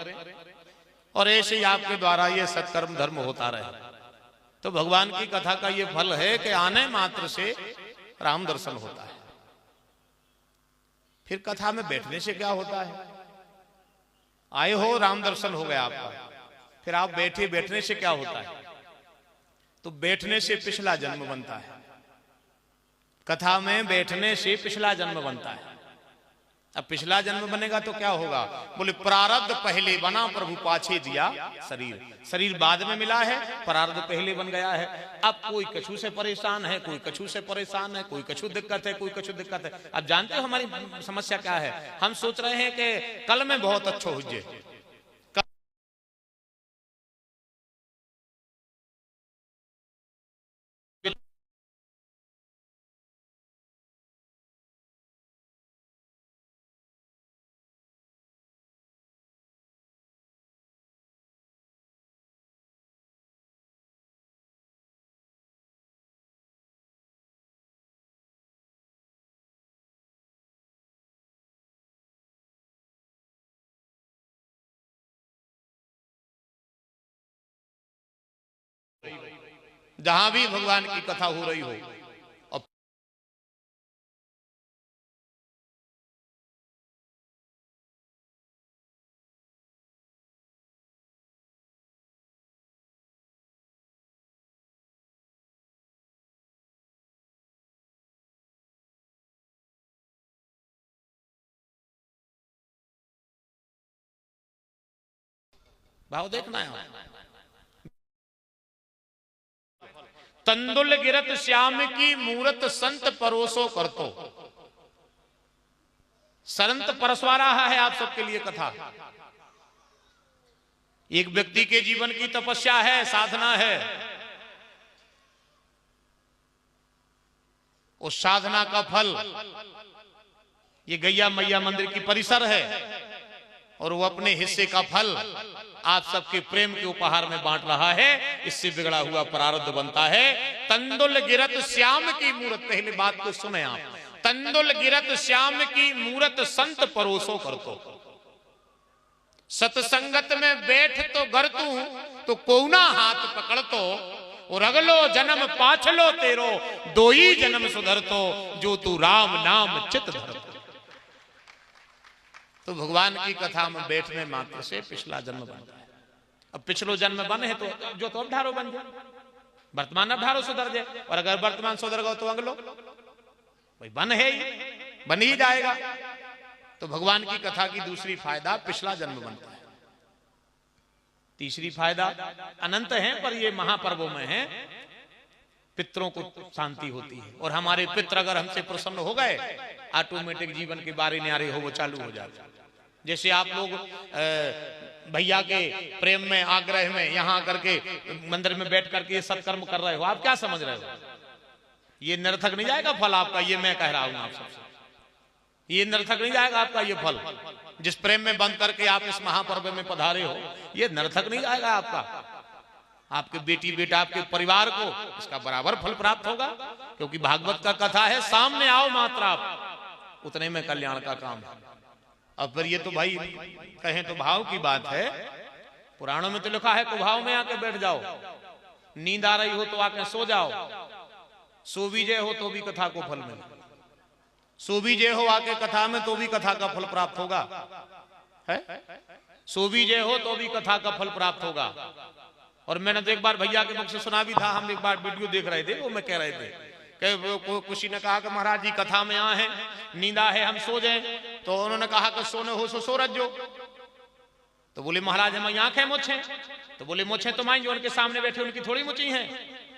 और ऐसे ही आपके द्वारा ये सत्कर्म धर्म होता रहे। तो भगवान की कथा का ये फल है कि आने मात्र से राम दर्शन होता है। फिर कथा में बैठने से क्या होता है? आए हो, राम दर्शन हो गया आपका, फिर आप बैठे, बैठने से क्या होता है? तो बैठने से पिछला जन्म बनता है। कथा में बैठने से पिछला जन्म बनता है। अब पिछला जन्म बनेगा तो क्या होगा? बोले प्रारब्ध पहले बना प्रभु पाछे दिया शरीर, शरीर बाद में मिला है, प्रारब्ध पहले बन गया है। अब कोई कछु से परेशान है, कोई कछु से परेशान है, कोई कछु दिक्कत है, कोई कछु दिक्कत है। अब जानते हो हमारी समस्या क्या है? हम सोच रहे हैं कि कल में बहुत अच्छा हो जाए, जहां भी भगवान की कथा हो रही हो, और भाव देखना है। तंदुल गिरत श्याम की मूरत संत परोसो करतो। संत परसवा रहा है आप सबके लिए कथा। एक व्यक्ति के जीवन की तपस्या है, साधना है, उस साधना का फल ये गैया मैया मंदिर की परिसर है, और वो अपने हिस्से का फल आप सबके प्रेम के उपहार में बांट रहा है। इससे बिगड़ा हुआ प्रारब्ध बनता है। तंदुल गिरत श्याम की मूरत, पहले बात को सुने आप, तंदुल गिरत श्याम की मूरत संत परोसो करतो। सत्संगत में बैठ तो गर तू, तो कोना हाथ पकड़ तो, और अगलो जन्म पाछलो तेरो, दो ही जन्म सुधरतो, जो तू राम नाम चित धरतो। तो भगवान की कथा में बैठने मात्र से पिछला जन्म बनता है। अब पिछलो जन्म बने है तो जो तो अब ढारो बन जाए, वर्तमान अब ढारो सुधर जाए, और अगर वर्तमान सुधर गो तो अगलो भाई बन है ही, बन ही जाएगा। तो भगवान की कथा की दूसरी फायदा पिछला जन्म बनता है। तीसरी फायदा अनंत है, पर ये महापर्वों में है, पितरों को शांति होती है, और हमारे पितर अगर हमसे प्रसन्न हो गए, ऑटोमेटिक जीवन के बारे न्यारे हो वो चालू हो जाता है। जैसे आप लोग भैया के प्रेम में, आग्रह में यहाँ करके मंदिर में बैठ करके ये सत्कर्म कर रहे हो, आप क्या समझ रहे हो? ये निरर्थक नहीं जाएगा फल आपका, ये मैं कह रहा हूं आप सबसे, ये निरर्थक नहीं जाएगा आपका ये फल। जिस प्रेम में बंद करके आप इस महापर्व में पधारे हो, ये निरर्थक नहीं जाएगा आपका। आपके बेटी बेटा, आपके परिवार को इसका बराबर फल प्राप्त होगा, क्योंकि भागवत का कथा है, सामने आओ मात्र आप, उतने में कल्याण का काम है। अब फिर ये तो भाई कहें तो भाव की बात है। पुराणों में तो लिखा है कुभाव में आके बैठ जाओ, नींद आ रही हो तो आके सो जाओ, सो भी जय हो तो भी कथा को फल मिले, सो भी जय हो आके कथा में तो भी कथा का फल प्राप्त होगा, है सो भी जय हो तो भी कथा का फल प्राप्त होगा। और मैंने तो एक बार भैया के मुख से सुना भी था, हम एक बार वीडियो देख रहे थे, वो मैं कह रहे थे कि किसी ने कहा कि महाराज जी कथा में आए हैं, नींदा है, हम सो जाएं, तो उन्होंने कहा कि सोने हो सो रज्जो। तो बोले महाराज हमारी आंखें मुच्छे, तो बोले मुच्छे तुम्हारी, जो उनके सामने बैठे उनकी थोड़ी मुच्छी हैं,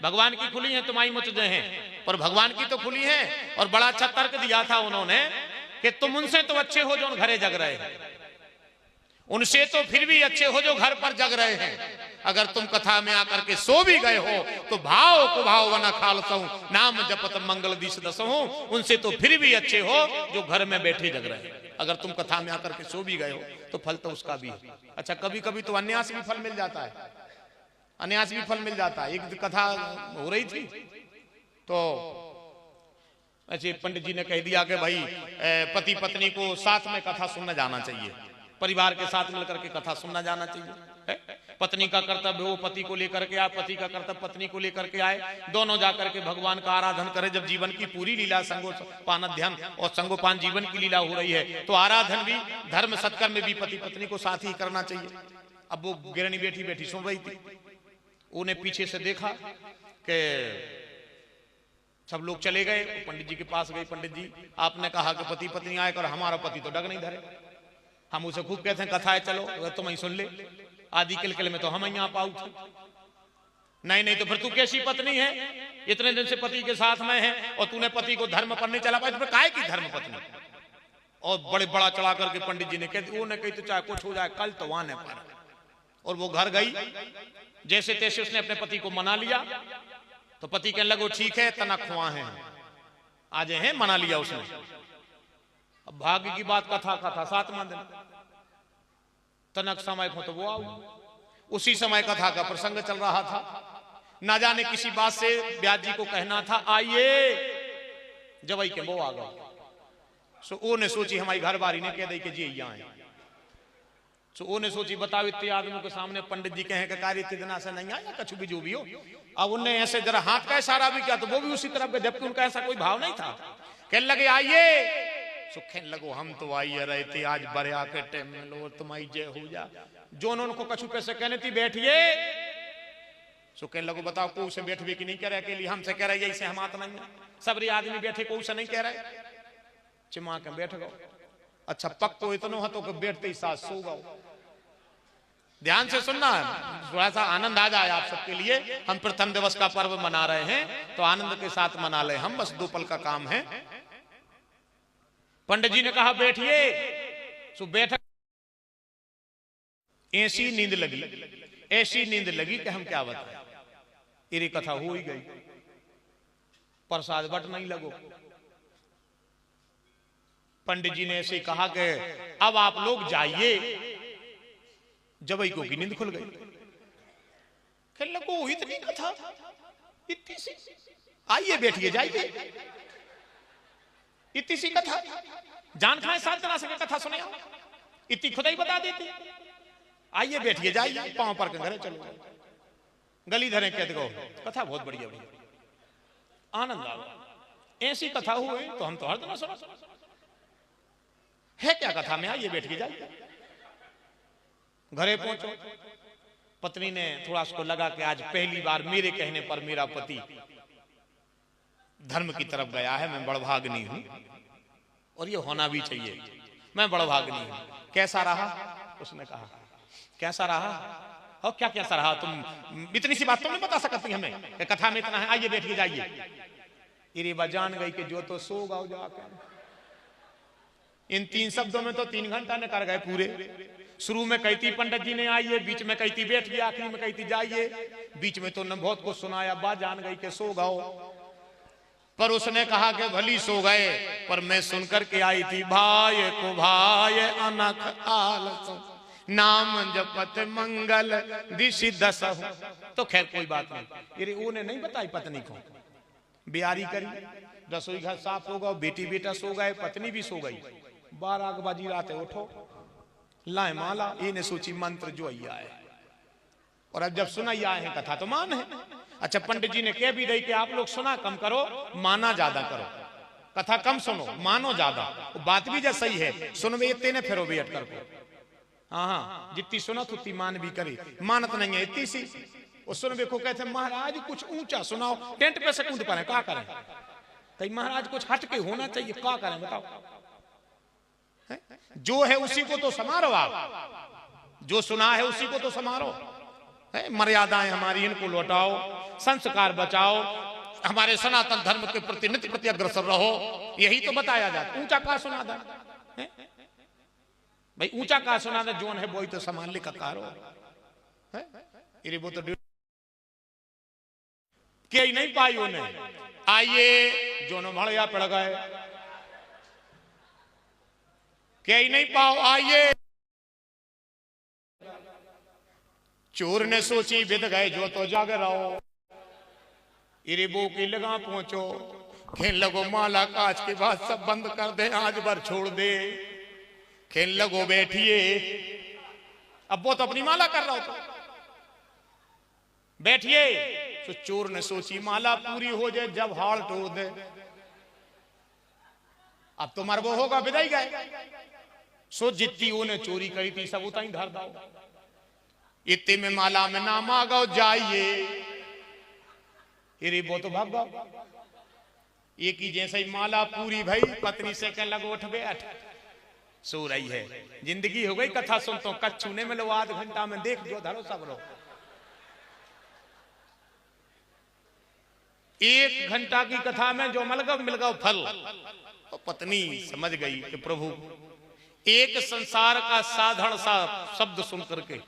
भगवान की खुली है, तुम्हारी मुच्छ जो है, पर भगवान की तो खुली है। और बड़ा अच्छा तर्क दिया था उन्होंने कि तुम उनसे तो अच्छे हो जो घरे जग रहे हैं, उनसे तो फिर भी अच्छे हो जो घर पर जग रहे हैं। अगर तुम कथा में आकर के सो भी गए हो तो भाव को भाव वना खालसहूं, नाम जपत मंगल दिश दसहूं, उनसे तो फिर भी अच्छे हो जो घर में बैठे जग रहे हैं। अगर तुम कथा में आकर के सो भी गए हो तो फल तो उसका भी है। अच्छा, कभी कभी तो अन्यास भी फल मिल जाता है, अन्यास भी फल मिल जाता है। एक कथा हो रही थी तो ऐसे पंडित जी ने कह दिया कि भाई पति पत्नी को साथ में कथा सुनना जाना चाहिए, परिवार के साथ मिलकर के कथा सुनना जाना चाहिए। पत्नी का कर्तव्य वो पति को लेकर के आए, पति का कर्तव्य पत्नी को लेकर के आए, दोनों जाकर के भगवान का आराधन करें। जब जीवन की पूरी लीला संगोपान अध्ययन और संगोपान जीवन की लीला हो रही है, तो आराधन भी, धर्म सत्कर्म में भी पति पत्नी को साथ ही करना चाहिए। अब वो गिरणी बैठी बैठी सुन रही थी, उन्हें पीछे से देखा कि सब लोग चले गए, पंडित जी के पास गए, पंडित जी आपने कहा कि पति पत्नी आए, और हमारा पति तो डग नहीं धरे, हम उसे खूब कहते हैं कथा है, चलो तुम ही सुन ले, आदि किलकिल में तो हम यहाँ पाऊ थे। नहीं तो फिर तू कैसी पत्नी है, इतने दिन से पति के साथ में है, और तूने पति को धर्म पर नहीं चला पाया, तो काहे की धर्म पत्नी? और बड़े बड़ा चढ़ा करके पंडित जी ने कही, वो ने कही तो चाहे कुछ हो जाए, कल तो आने पर। और वो घर गई, जैसे तैसे उसने अपने पति को मना लिया, तो पति कहने लगो ठीक है, तनक खुआ है, आज है, मना लिया उसने। अब भाग्य की बात, कथा 7वां दिन, तनक समय को तो वो आओ, उसी समय कथा का प्रसंग चल रहा था। ना जाने किसी बात से ब्याज जी को कहना था आइए, जवाई के वो आ गए। सो वो ने सोची हमारी घर बारी ने कह दी कि जी यहाँ है, सो ओने सोची बताओ इतने आदमियों के सामने पंडित जी कहे कि कार्य इतने दिना से नहीं आया, कछु भी जो भी हो। अब उनने ऐसे जरा हाथ का इशारा भी किया तो वो भी उसी तरफ गए, जबकि उनका ऐसा कोई भाव नहीं था। कहने लगे आइए, सो कहने लगो हम तो आइए रहे थे आज बरिया के टाइम में, लो तुम्हारी जय हो जा। जो उनको कछु पैसे कहने थी बैठिए, सो कहने लगो बताओ को उसे बैठवे की नहीं कह रहे, अकेली हमसे कह रहे यही से हम आत नहीं है, सबरी आदमी बैठे को उसे नहीं कह रहे, चिमा के बैठ गो। अच्छा पक्को इतना हो तो बैठते ही साथ सो गो। ध्यान से सुनना, थोड़ा सा आनंद आ जाए आप सबके लिए। हम प्रथम दिवस का पर्व मना रहे हैं तो आनंद के साथ मना ले हम, बस 2 पल का काम है। पंडित जी ने कहा बैठिए, सो बैठक ऐसी नींद लगी, ऐसी नींद लगी कि हम क्या बताएं। इरी कथा हो ही गई, प्रसाद बट नहीं लगो। पंडित जी ने ऐसे कहा कि अब आप लोग जाइए। जबई को की नींद खुल गई। खेल लगो इतनी कथा, इतनी सी, आइए बैठिए जाइए, इतनी सी कथा, जान खाए 7 जना से कथा सुने, इतनी खुदाई बता देती। आइए बैठिए जाइए, पांव पर के घरे चलो, गली धरे कह दो कथा बहुत बढ़िया बढ़िया, आनंद आ। ऐसी कथा हुई तो हम तो हर दिन सुना है क्या कथा में, आइए बैठ के जाइए। घरे पहुंचो, पत्नी ने थोड़ा उसको लगा कि आज पहली बार मेरे कहने पर मेरा पति धर्म की तरफ गया है, मैं बड़भाग्नी हूं और ये होना भी चाहिए, मैं बड़भाग्नी हूं। कैसा रहा? उसने कहा कैसा रहा? और क्या कैसा रहा? तुम इतनी सी बात तुम नहीं बता सकती हमें कि कथा में इतना है, आइए बैठ के जाइए। इरेबा जान गई कि जो तो सो गाओ जाकर। इन 3 शब्दों में तो 3 घंटा ने कर गए पूरे। शुरू में कहती पंडित जी ने आइए, बीच में कहती बैठिए, आखिरी में कहती जाइए। बीच में तो न बहुत कुछ सुनाया, बात जान गई कि सो गाओ। पर उसने कहा कि भली सो गए, पर मैं सुनकर के आई थी भाई को भाई अनख आलस नाम जपत मंगल दिशि दसहु। तो खैर कोई बात नहीं, ये ने नहीं बताई पत्नी को। बियारी करी, रसोई घर साफ हो गया, बेटी बेटा सो गए, पत्नी भी सो गई। 12 बजी रात है, उठो लाए माला। ये ने सोची मंत्र जो आए, और अब जब सुना आए हैं कथा तो मान है। अच्छा पंडित जी ने कह भी दी कि आप लोग सुना कम करो, माना ज्यादा करो, कथा कम सुनो, मानो ज्यादा। बात भी जैसा ही है, सुनवे इतने ने फिर वेट कर को। हाँ जितनी सुनत उतनी मान भी करे, मानत नहीं है इतनी सी। और सुन देखो कहते महाराज कुछ ऊंचा सुनाओ, टेंट पे से कूद पाए, क्या करें? कहीं महाराज कुछ हट के होना चाहिए, क्या करें बताओ? है? जो है उसी को तो समारो, आप जो सुना है उसी को तो समारो। मर्यादाएं हमारी इनको लौटाओ, संस्कार बचाओ, हमारे सनातन धर्म के प्रति नित्य प्रति अग्रसर रहो, यही तो बताया जाता। ऊंचा का सुना था भाई, ऊंचा का सुना था, जोन है वही तो संभाल ले ककारो है। वो तो के नहीं पाई उन्हें। आइए जो भड़िया पड़ गए, के ही नहीं पाओ, आइए। चोर ने सोची विद गए जो तो जाग रहो। इरेबो की लगा पहुंचो, खेल लगो माला काज के बाद सब बंद कर दे, आज भर छोड़ दे। खेल लगो बैठिए, अब वो तो अपनी माला कर रहा हो तो बैठिए। तो चोर ने सोची माला पूरी हो जाए जब हाल तोड़ दे, अब तो मरबो होगा, विदाई गए। सो जितनी उन्हें चोरी करी थी सब उतना ही धर दो। इतने में माला में नाम आ गो जाइए। अरे वो तो भाग गो। एक ही जैसे ही माला पूरी भाई, पत्नी से कह लगो उठ बैठ, सो रही है। जिंदगी हो गई कथा सुनता हूं, कच्छ छूने में लो, आध घंटा में देख जो धरो सब लो। 1 घंटा की कथा में जो मिल गया फल। तो पत्नी समझ गई कि प्रभु एक संसार का साधारण सा शब्द सुन करके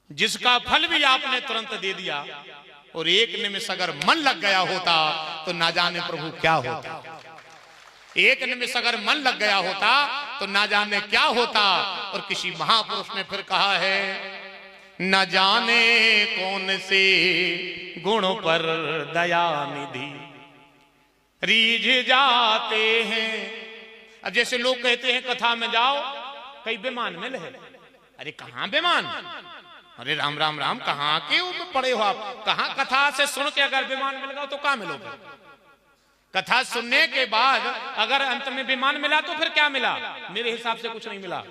जिसका फल भी आपने तुरंत दे दिया, और एक निमिष अगर मन लग गया होता तो ना जाने प्रभु क्या होता। एक निमिष अगर मन लग गया होता तो ना जाने क्या होता। और किसी महापुरुष ने फिर कहा है, न जाने कौन से गुणों पर दया निधि रीझ जाते हैं। अब जैसे लोग कहते हैं कथा में जाओ कई विमान मिल है। अरे कहाँ विमान? अरे राम राम राम, कहाँ के पड़े हो आप? कहाँ कथा से सुन के अगर विमान मिल गया तो कहाँ मिलोगे? कथा सुनने के बाद अगर अंत में विमान मिला तो फिर क्या मिला? मेरे हिसाब से कुछ नहीं मिला।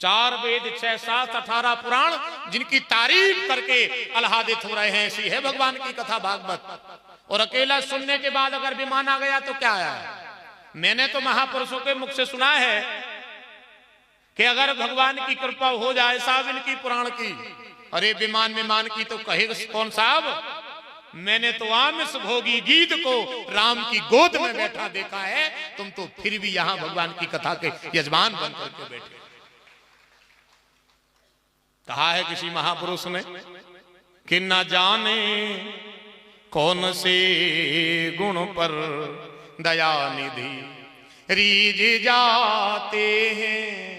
4 वेद 6 शास्त्र 18 पुराण जिनकी तारीफ करके आह्लादित हो रहे हैं, ऐसी है भगवान की कथा भागवत। और अकेला सुनने के बाद अगर विमान आ गया तो क्या आया? मैंने तो महापुरुषों के मुख से सुना है कि अगर भगवान की कृपा हो जाए साहब इनकी पुराण की, अरे विमान विमान की तो कहे कौन साहब? मैंने तो आमिष भोगी गीत को राम की गोद में बैठा देखा है, तुम तो फिर भी यहां भगवान की कथा के यजमान बन करके बैठे। कहा है किसी महापुरुष ने कि न जाने कौन से गुण पर दया निधि रीझ जाते हैं,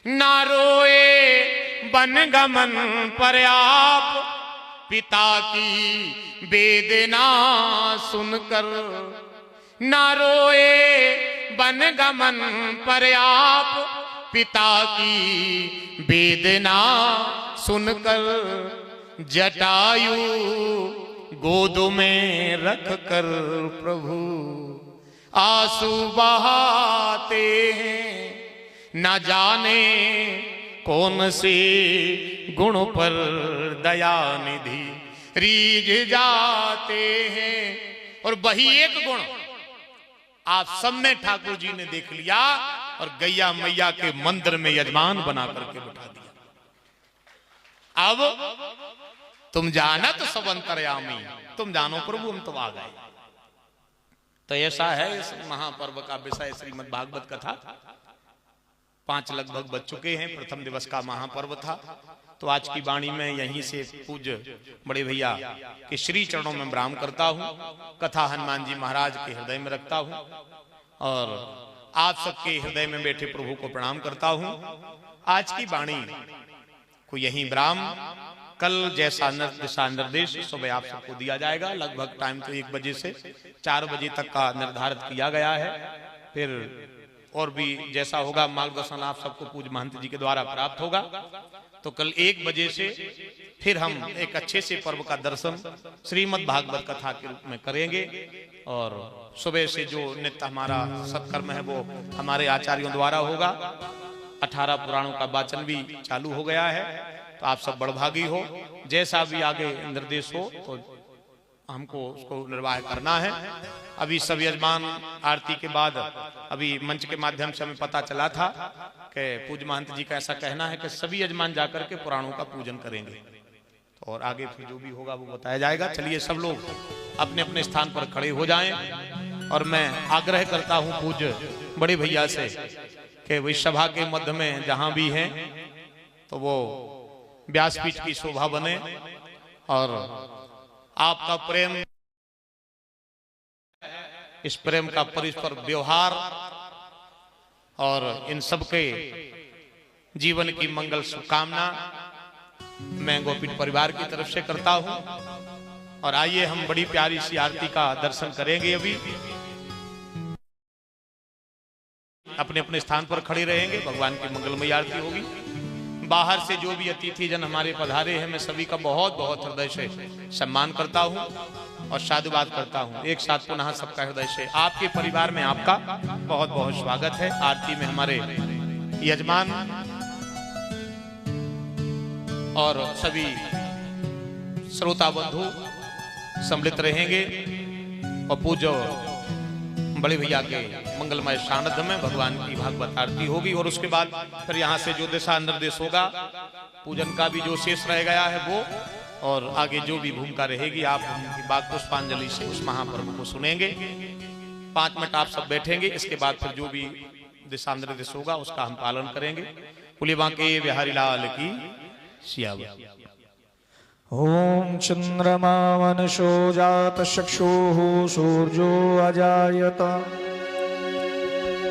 ना रोए बन गमन पर आप पिता की वेदना सुनकर, ना रोए बन गमन पर आप पिता की वेदना सुनकर, जटायु गोद में रख कर प्रभु आंसू बहाते हैं, न जाने कौन से गुण पर दया निधि रीझ जाते हैं। और वही एक गुण आप सब में ठाकुर जी ने देख लिया और गैया मैया के मंदिर में यजमान बना करके बिठा दिया। अब तुम जानत सब अंतर्यामी, तुम जानो प्रभु हम तो आ गए। तो ऐसा है इस महापर्व का विषय श्रीमद् भागवत कथा। 5 लगभग बज चुके हैं, प्रथम दिवस का महापर्व था। तो आज की वाणी में यहीं से पूज्य बड़े भैया के श्री चरणों में विराम करता हूँ। कथा हनुमान जी महाराज के हृदय में रखता हूँ और आप सबके हृदय में बैठे प्रभु को प्रणाम करता हूँ। आज की वाणी को यहीं विराम, कल जैसा दिशा निर्देश सुबह आप सबको दिया जाएगा। लगभग टाइम तो 1 बजे से 4 बजे तक का निर्धारित किया गया है। फिर और भी जैसा होगा मार्गदर्शन आप सबको पूज्य महंत जी के द्वारा प्राप्त होगा। तो कल 1 बजे से फिर हम एक अच्छे से पर्व का दर्शन श्रीमद् भागवत कथा के रूप में करेंगे। और सुबह से जो नित्य हमारा सत्कर्म है वो हमारे आचार्यों द्वारा होगा। 18 पुराणों का वाचन भी चालू हो गया है। तो आप सब बड़भागी हो, जैसा भी आगे निर्देश हो तो हमको उसको निर्वाह करना है। अभी सब यजमान आरती के बाद अभी मंच के माध्यम से हमें पता चला था कि पूज्य महंत जी का ऐसा कहना है कि सभी यजमान जाकर के पुराणों का पूजन करेंगे। तो और आगे फिर जो भी होगा वो बताया जाएगा। चलिए सब लोग अपने अपने स्थान पर खड़े हो जाएं। और मैं आग्रह करता हूं पूज्य बड़े भैया से कि वो इस सभा के मध्य में जहां भी हैं तो वो व्यासपीठ की शोभा बने और आपका प्रेम, इस प्रेम का परस्पर व्यवहार और इन सबके जीवन की मंगल शुभकामना मैं गोपीठ परिवार की तरफ से करता हूं। और आइए हम बड़ी प्यारी सी आरती का दर्शन करेंगे। अभी अपने अपने स्थान पर खड़े रहेंगे, भगवान की मंगलमयी आरती होगी। बाहर से जो भी अतिथि जन हमारे पधारे हैं मैं सभी का बहुत बहुत हृदय से सम्मान करता हूं और साधुवाद करता हूं। एक साथ पुनः सबका हृदय से आपके परिवार में आपका बहुत बहुत स्वागत है। आरती में हमारे यजमान और सभी श्रोता बंधु सम्मिलित रहेंगे और पूज्य बड़े भैया के मंगलमय सानिध्य में भगवान की भागवत आरती होगी। और उसके बाद फिर यहाँ से जो दिशा निर्देश होगा पूजन का भी जो शेष रह गया है वो, और आगे जो भी भूमिका रहेगी आप उनकी बात पुष्पांजलि से उस महापर्व को सुनेंगे। 5 मिनट आप सब बैठेंगे, इसके बाद फिर जो भी दिशा निर्देश होगा उसका हम पालन करेंगे। बोलिए बांके बिहारी लाल की सियावत। ओम चंद्रमा मनसो जात चक्षुः सूर्यो अजायत।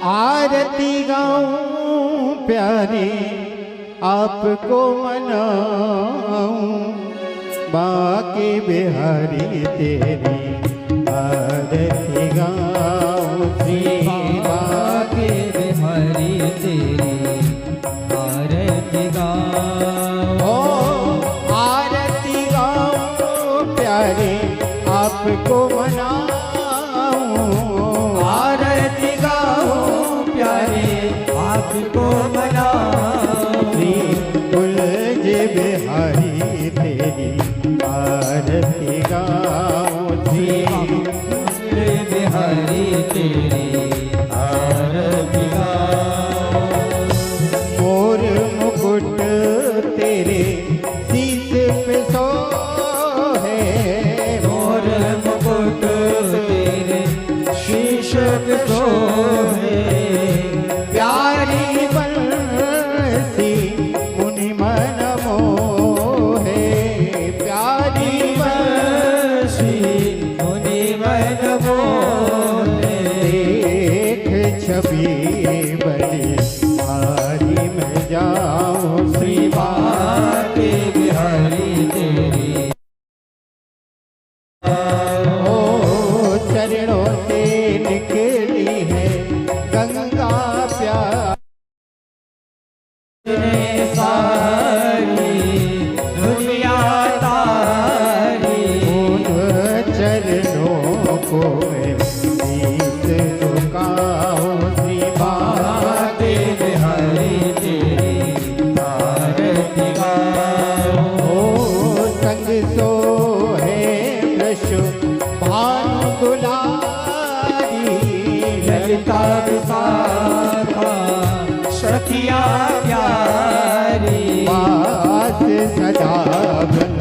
आरती गाऊं प्यारी आपको मनाऊं, बाके बिहारी तेरी आरती गाऊं, श्री बाके बिहारी तेरी तेरी आरती गाओ। मोर मुकुट तेरे शीश पे सोहे, मोर मुकुट तेरे शीश पे सोहे। प्यारी बंसी मुनि मन मोहे, प्यारी बंसी मुनि मन मोहे। देख छवि बड़ी हारी में जाऊं श्री बाके बिहारी तेरी ओ चरणों से निकली है गंगा प्यार, सारी दुनिया तारी। उन चरणों को मैं गीत झुकाऊं श्री बाके बिहारी तेरी आरती गाओ। ओ संग सो है वृषु भानु दुलारी, ललिता विशाखा सखिया प्यारी। पास सदा बन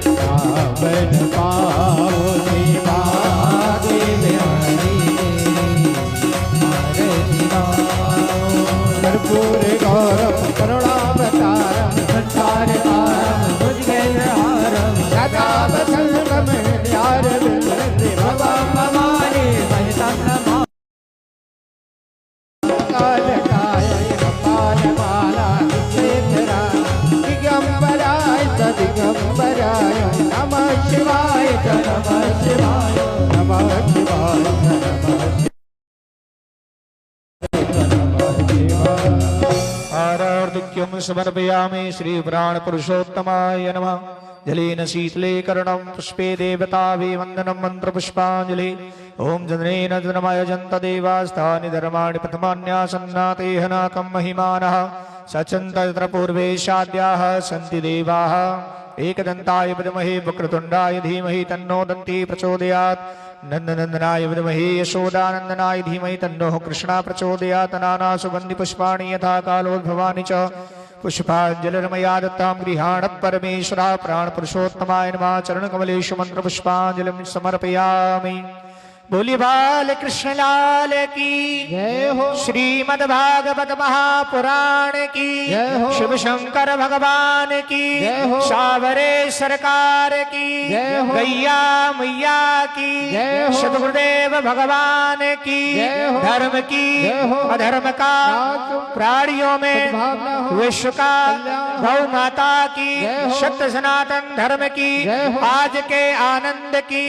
सावन पाओ श्री बाके बिहारी आरती गाओ। कर्पूर गौरव करुणावतारम संसार तारम भुजगेन्द्रहारम। सदा वसंतम प्यार बाबा हमारे भजतन नमा। काल काय कपाल माला विषेधरा, दिगंबराय सदिगंबराय नमः शिवाय नमः शिवाय नमः शिवाय नमः शिवाय। आरार्धिक्यं समर्पयामि श्री प्राण पुरुषोत्तमाय नमः। जलेन शीतलीकरणं पुष्पे देवताभिवन्दनं मन्त्रपुष्पाञ्जलि। ॐ जनेन जनमय जन्तदेवास्तानि धर्माणि प्रथमान्यासन्नातेहनाकं महिमानः। सचन्त यत्र पूर्वेशाद्याः सन्ति देवाः। एकदन्ताय विद्महे वक्रतुण्डाय धीमहि तन्नो दन्ती प्रचोदयात्। नन्दनन्दनाय विद्महे यशोदानन्दनाय धीमहि तन्नो कृष्णा प्रचोदयात्। नानासुगन्धिपुष्पाणि यथा कालोद्भवानि च पुष्पाञ्जलिर्मया दत्तां गृहाण परमेश्वरा। प्राणपुरुषोत्तमाय नमः। चरणकमलेषु मन्त्रपुष्पाञ्जलिं समर्पयामि। बोली बाल कृष्ण लाल की जय हो। श्रीमद्भागवत महापुराण की जय हो। शिव शंकर भगवान की जय हो। सावरे सरकार की जय हो। गैया मैया की जय हो। सतगुरुदेव भगवान की जय हो। धर्म की जय हो। अधर्म का नाथ प्राणियों में सद्भावना हो। विश्व का कल्याण गौ माता की जय हो। सत्य सनातन धर्म की जय हो। आज के आनंद की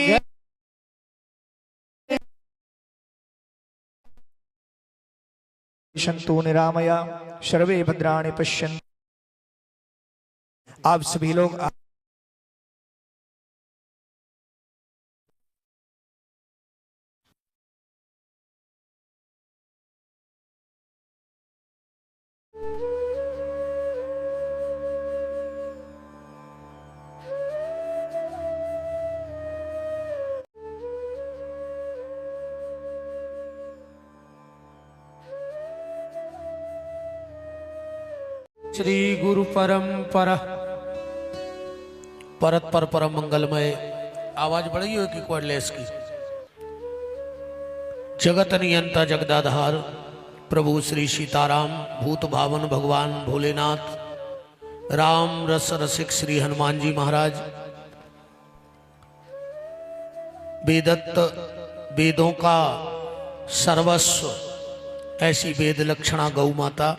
सन्तु निरामया सर्वे भद्राणि पश्यन्तु। आप सभी लोग श्री गुरु परंपरा परत पर परम मंगलमय। आवाज बढ़ी हुई कि कॉर्डलेस की। जगत नियंता जगदाधार प्रभु श्री सीताराम, भूत भावन भगवान भोलेनाथ, राम रस रसिक श्री हनुमान जी महाराज, वेदत्त वेदों का सर्वस्व ऐसी वेद लक्षणा गौ माता,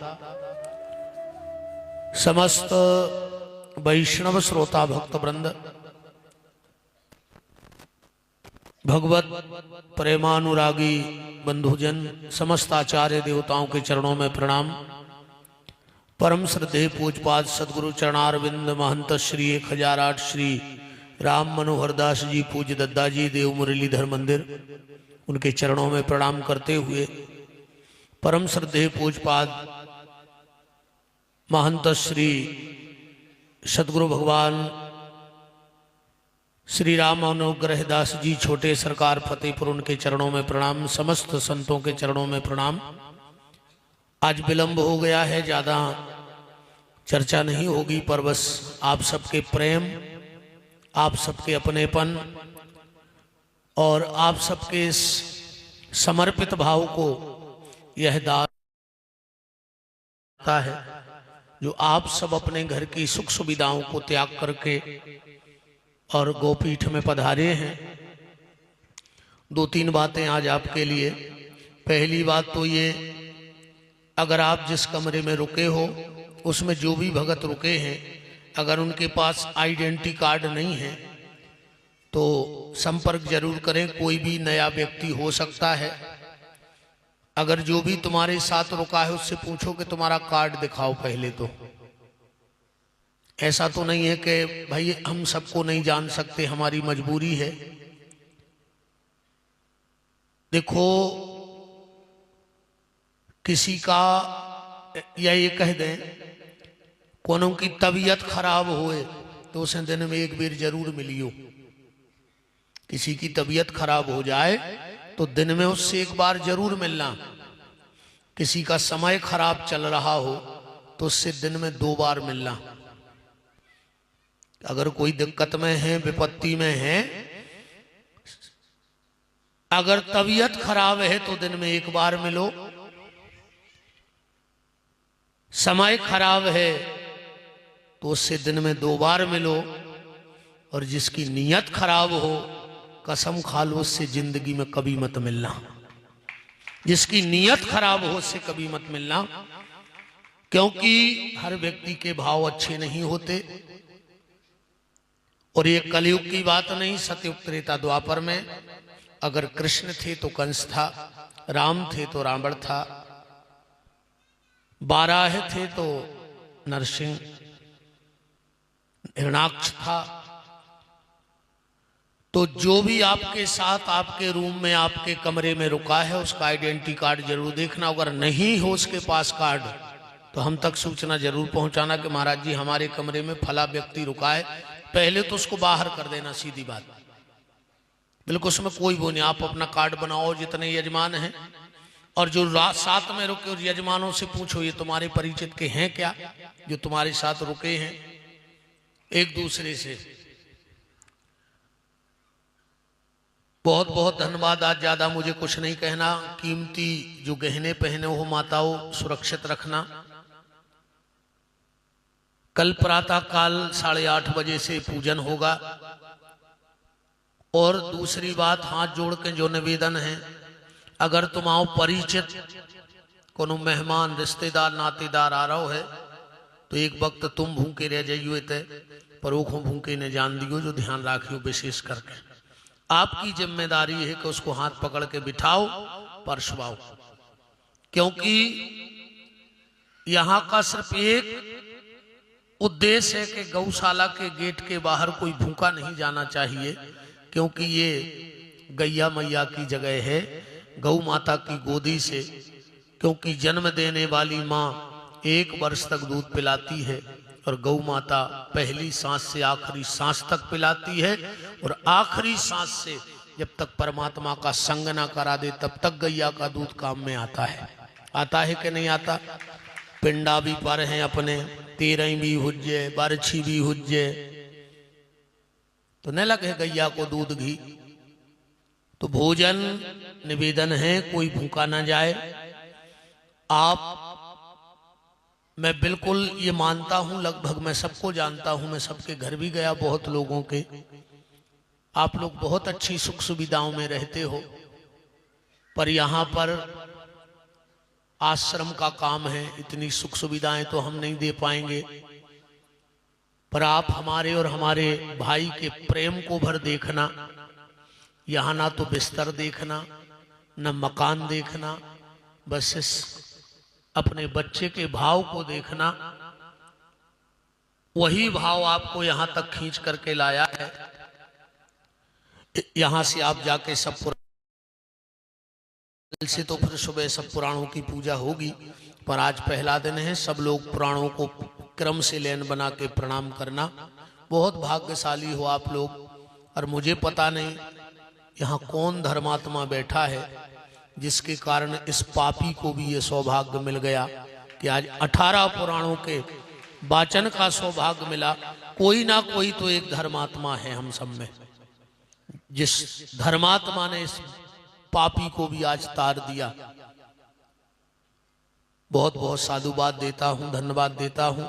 समस्त वैष्णव श्रोता भक्त वृंद, भगवत प्रेमानुरागी बंधुजन, समस्त आचार्य देवताओं के चरणों में प्रणाम। परम श्रद्धेय पूजपाद सदगुरु चरणारविंद महंत श्री 1008 श्री राम मनोहर दास जी पूज्य दद्दा जी देव मुरलीधर मंदिर, उनके चरणों में प्रणाम करते हुए परम श्रद्धेय पूजपाद महंत श्री सदगुरु भगवान श्री राम अनुग्रह दास जी छोटे सरकार फतेहपुर, उनके चरणों में प्रणाम। समस्त संतों के चरणों में प्रणाम। आज विलंब हो गया है, ज़्यादा चर्चा नहीं होगी, पर बस आप सबके प्रेम, आप सबके अपनेपन और आप सबके इस समर्पित भाव को यह दाता है जो आप सब अपने घर की सुख सुविधाओं को त्याग करके और गोपीठ में पधारे हैं। दो तीन बातें आज आपके लिए। पहली बात तो ये, अगर आप जिस कमरे में रुके हो उसमें जो भी भगत रुके हैं, अगर उनके पास आइडेंटिटी कार्ड नहीं है तो संपर्क जरूर करें। कोई भी नया व्यक्ति हो सकता है। अगर जो भी तुम्हारे साथ रुका है उससे पूछो कि तुम्हारा कार्ड दिखाओ पहले। तो ऐसा तो नहीं है कि भाई हम सबको नहीं जान सकते, हमारी मजबूरी है। देखो, किसी का या ये कह दें कोनो की तबीयत खराब होए तो उसे दिन में एक बार जरूर मिलियो। किसी की तबीयत खराब हो जाए तो दिन में उससे एक बार जरूर मिलना। किसी का समय खराब चल रहा हो तो उससे दिन में 2 बार मिलना। अगर कोई दिक्कत में है, विपत्ति में है, अगर तबीयत खराब है तो दिन में 1 बार मिलो। समय खराब है तो उससे दिन में 2 बार मिलो। और जिसकी नीयत खराब हो, कसम खा लो उससे जिंदगी में कभी मत मिलना। जिसकी नीयत खराब हो उससे कभी मत मिलना, क्योंकि हर व्यक्ति के भाव अच्छे नहीं होते। और ये कलयुग की बात नहीं, सतयुग त्रेता द्वापर में अगर कृष्ण थे तो कंस था, राम थे तो रावण था, बाराह थे तो नरसिंह, हिरणाक्ष था। तो जो भी आपके साथ आपके रूम में, आपके कमरे में रुका है उसका आइडेंटिटी कार्ड जरूर देखना। अगर नहीं हो उसके पास कार्ड तो हम तक सूचना जरूर पहुंचाना कि महाराज जी हमारे कमरे में फला व्यक्ति रुका है। पहले तो उसको बाहर कर देना, सीधी बात, बिल्कुल उसमें कोई वो नहीं। आप अपना कार्ड बनाओ जितने यजमान हैं, और जो साथ में रुके और यजमानों से पूछो ये तुम्हारे परिचित के हैं क्या जो तुम्हारे साथ रुके हैं, एक दूसरे से। बहुत बहुत धन्यवाद। आज ज्यादा मुझे कुछ नहीं कहना। कीमती जो गहने पहने हो माताओं, सुरक्षित रखना। कल प्रातः काल 8:30 बजे से पूजन होगा। और दूसरी बात, हाथ जोड़ के जो निवेदन है, अगर तुम आओ परिचित कोनो मेहमान, रिश्तेदार, नातेदार आ रहा है तो एक वक्त तुम भूखे रह जाइयो थे, पर वो भूखे ने जान दियो, जो ध्यान राखियो। विशेष करके आपकी जिम्मेदारी है कि उसको हाथ पकड़ के बिठाओ, परसवाओ, क्योंकि यहां का सिर्फ एक उद्देश्य है कि गौशाला के गेट के बाहर कोई भूखा नहीं जाना चाहिए, क्योंकि ये गैया मैया की जगह है, गौ माता की गोदी से। क्योंकि जन्म देने वाली माँ 1 वर्ष तक दूध पिलाती है और गौ माता पहली सांस से आखिरी सांस तक पिलाती है। और आखिरी सांस से जब तक परमात्मा का संग ना करा दे तब तक गैया का दूध काम में आता है। आता है कि नहीं आता? पिंडा भी पर हैं अपने, 13 भी हुज्जे, बारछी भी हुज्जे, तो न लगे गैया को दूध घी। तो भोजन निवेदन है, कोई भूखा ना जाए। मैं बिल्कुल ये मानता हूं, लगभग मैं सबको जानता हूं, मैं सबके घर भी गया, बहुत लोगों के। आप लोग बहुत अच्छी सुख सुविधाओं में रहते हो, पर यहां पर आश्रम का काम है, इतनी सुख सुविधाएं तो हम नहीं दे पाएंगे। पर आप हमारे और हमारे भाई के प्रेम को भर देखना। यहाँ ना तो बिस्तर देखना, न मकान देखना, बस इस अपने बच्चे के भाव को देखना। वही भाव आपको यहाँ तक खींच करके लाया है। यहाँ से आप जाके सब से तो फिर सुबह सब पुराणों की पूजा होगी, पर आज पहला दिन है। सब लोग पुराणों को क्रम से लेन बना के प्रणाम करना। बहुत भाग्यशाली हो आप लोग। और मुझे पता नहीं यहाँ कौन धर्मात्मा बैठा है जिसके कारण इस पापी को भी ये सौभाग्य मिल गया कि आज 18 पुराणों के वाचन का सौभाग्य मिला। कोई ना कोई तो एक धर्मात्मा है हम सब में, जिस धर्मात्मा ने इस पापी को भी आज तार दिया। बहुत बहुत साधुवाद देता हूं, धन्यवाद देता हूं।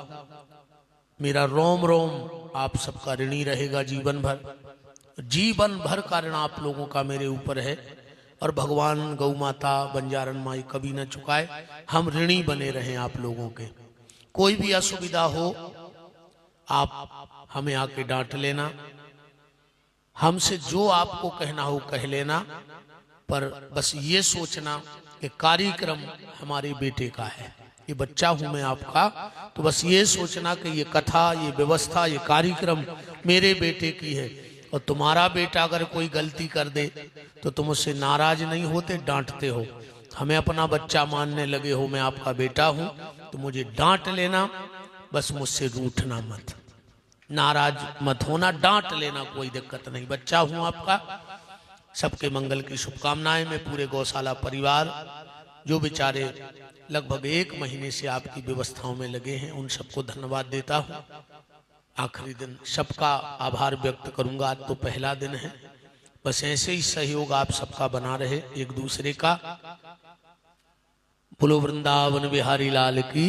मेरा रोम रोम आप सबका ऋणी रहेगा जीवन भर। जीवन भर का ऋण आप लोगों का मेरे ऊपर है और भगवान गौ माता बंजारन माई कभी न चुकाए, हम ऋणी बने रहें आप लोगों के। कोई भी असुविधा हो आप हमें आके डांट लेना, हमसे जो आपको कहना हो कह लेना, पर बस ये सोचना कि कार्यक्रम हमारे बेटे का है, ये बच्चा हूं मैं आपका, तो बस ये सोचना कि ये कथा, ये व्यवस्था, ये कार्यक्रम मेरे बेटे की है। और तुम्हारा बेटा अगर कोई गलती कर दे तो तुम उससे नाराज नहीं होते, डांटते हो। हमें अपना बच्चा मानने लगे हो, मैं आपका बेटा हूं तो मुझे डांट लेना, बस मुझसे रूठना मत, नाराज मत होना, डांट लेना, कोई दिक्कत नहीं, बच्चा हूं आपका। सबके मंगल की शुभकामनाएं। मैं पूरे गौशाला परिवार जो बेचारे लगभग 1 महीने से आपकी व्यवस्थाओं में लगे हैं उन सबको धन्यवाद देता हूं। आखिरी दिन सबका आभार व्यक्त करूंगा, आज तो पहला दिन है, बस ऐसे ही सहयोग आप सबका बना रहे एक दूसरे का। बोलो वृंदावन बिहारी लाल की।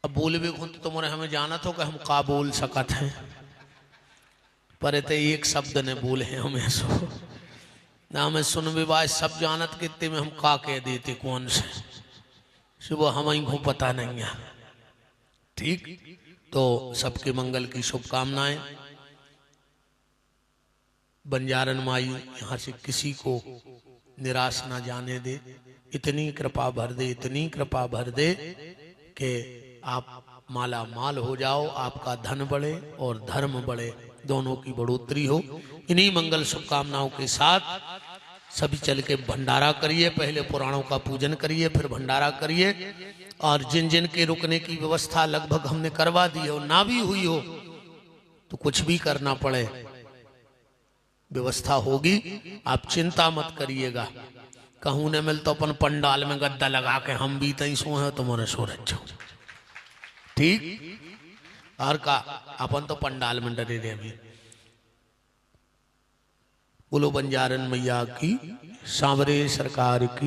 अब बोलबे खुद तो मोरे हमें जाना तो कि हम का बोल सकत हैं, पर ते एक शब्द ने बोले हैं हमें सो ना, हमें सुन विवाह सब जानत कितने में हम का कह देते कौन से सुबह हमें को पता नहीं है। ठीक, तो सबके मंगल की शुभकामनाएं। बंजारन माई यहाँ से किसी को निराश ना जाने दे, इतनी कृपा भर दे, इतनी कृपा भर दे कि आप माला माल हो जाओ, आपका धन बढ़े और धर्म बढ़े, दोनों की बढ़ोतरी हो। इन्हीं मंगल शुभकामनाओं के साथ सभी चल के भंडारा करिए, पहले पुराणों का पूजन करिए, फिर भंडारा करिए। और जिन जिन के रुकने की व्यवस्था लगभग हमने करवा दी हो, ना भी हुई हो तो कुछ भी करना पड़े व्यवस्था होगी, आप चिंता मत करिएगा। कहूँ न मिल तो अपन पंडाल में गद्दा लगा के हम भी तई सो है तुम्हारे सो रहे। ठीक, और का अपन तो पंडाल में डरे रहे अभी। बोलो बंजारन मैया की, सांवरे सरकार की।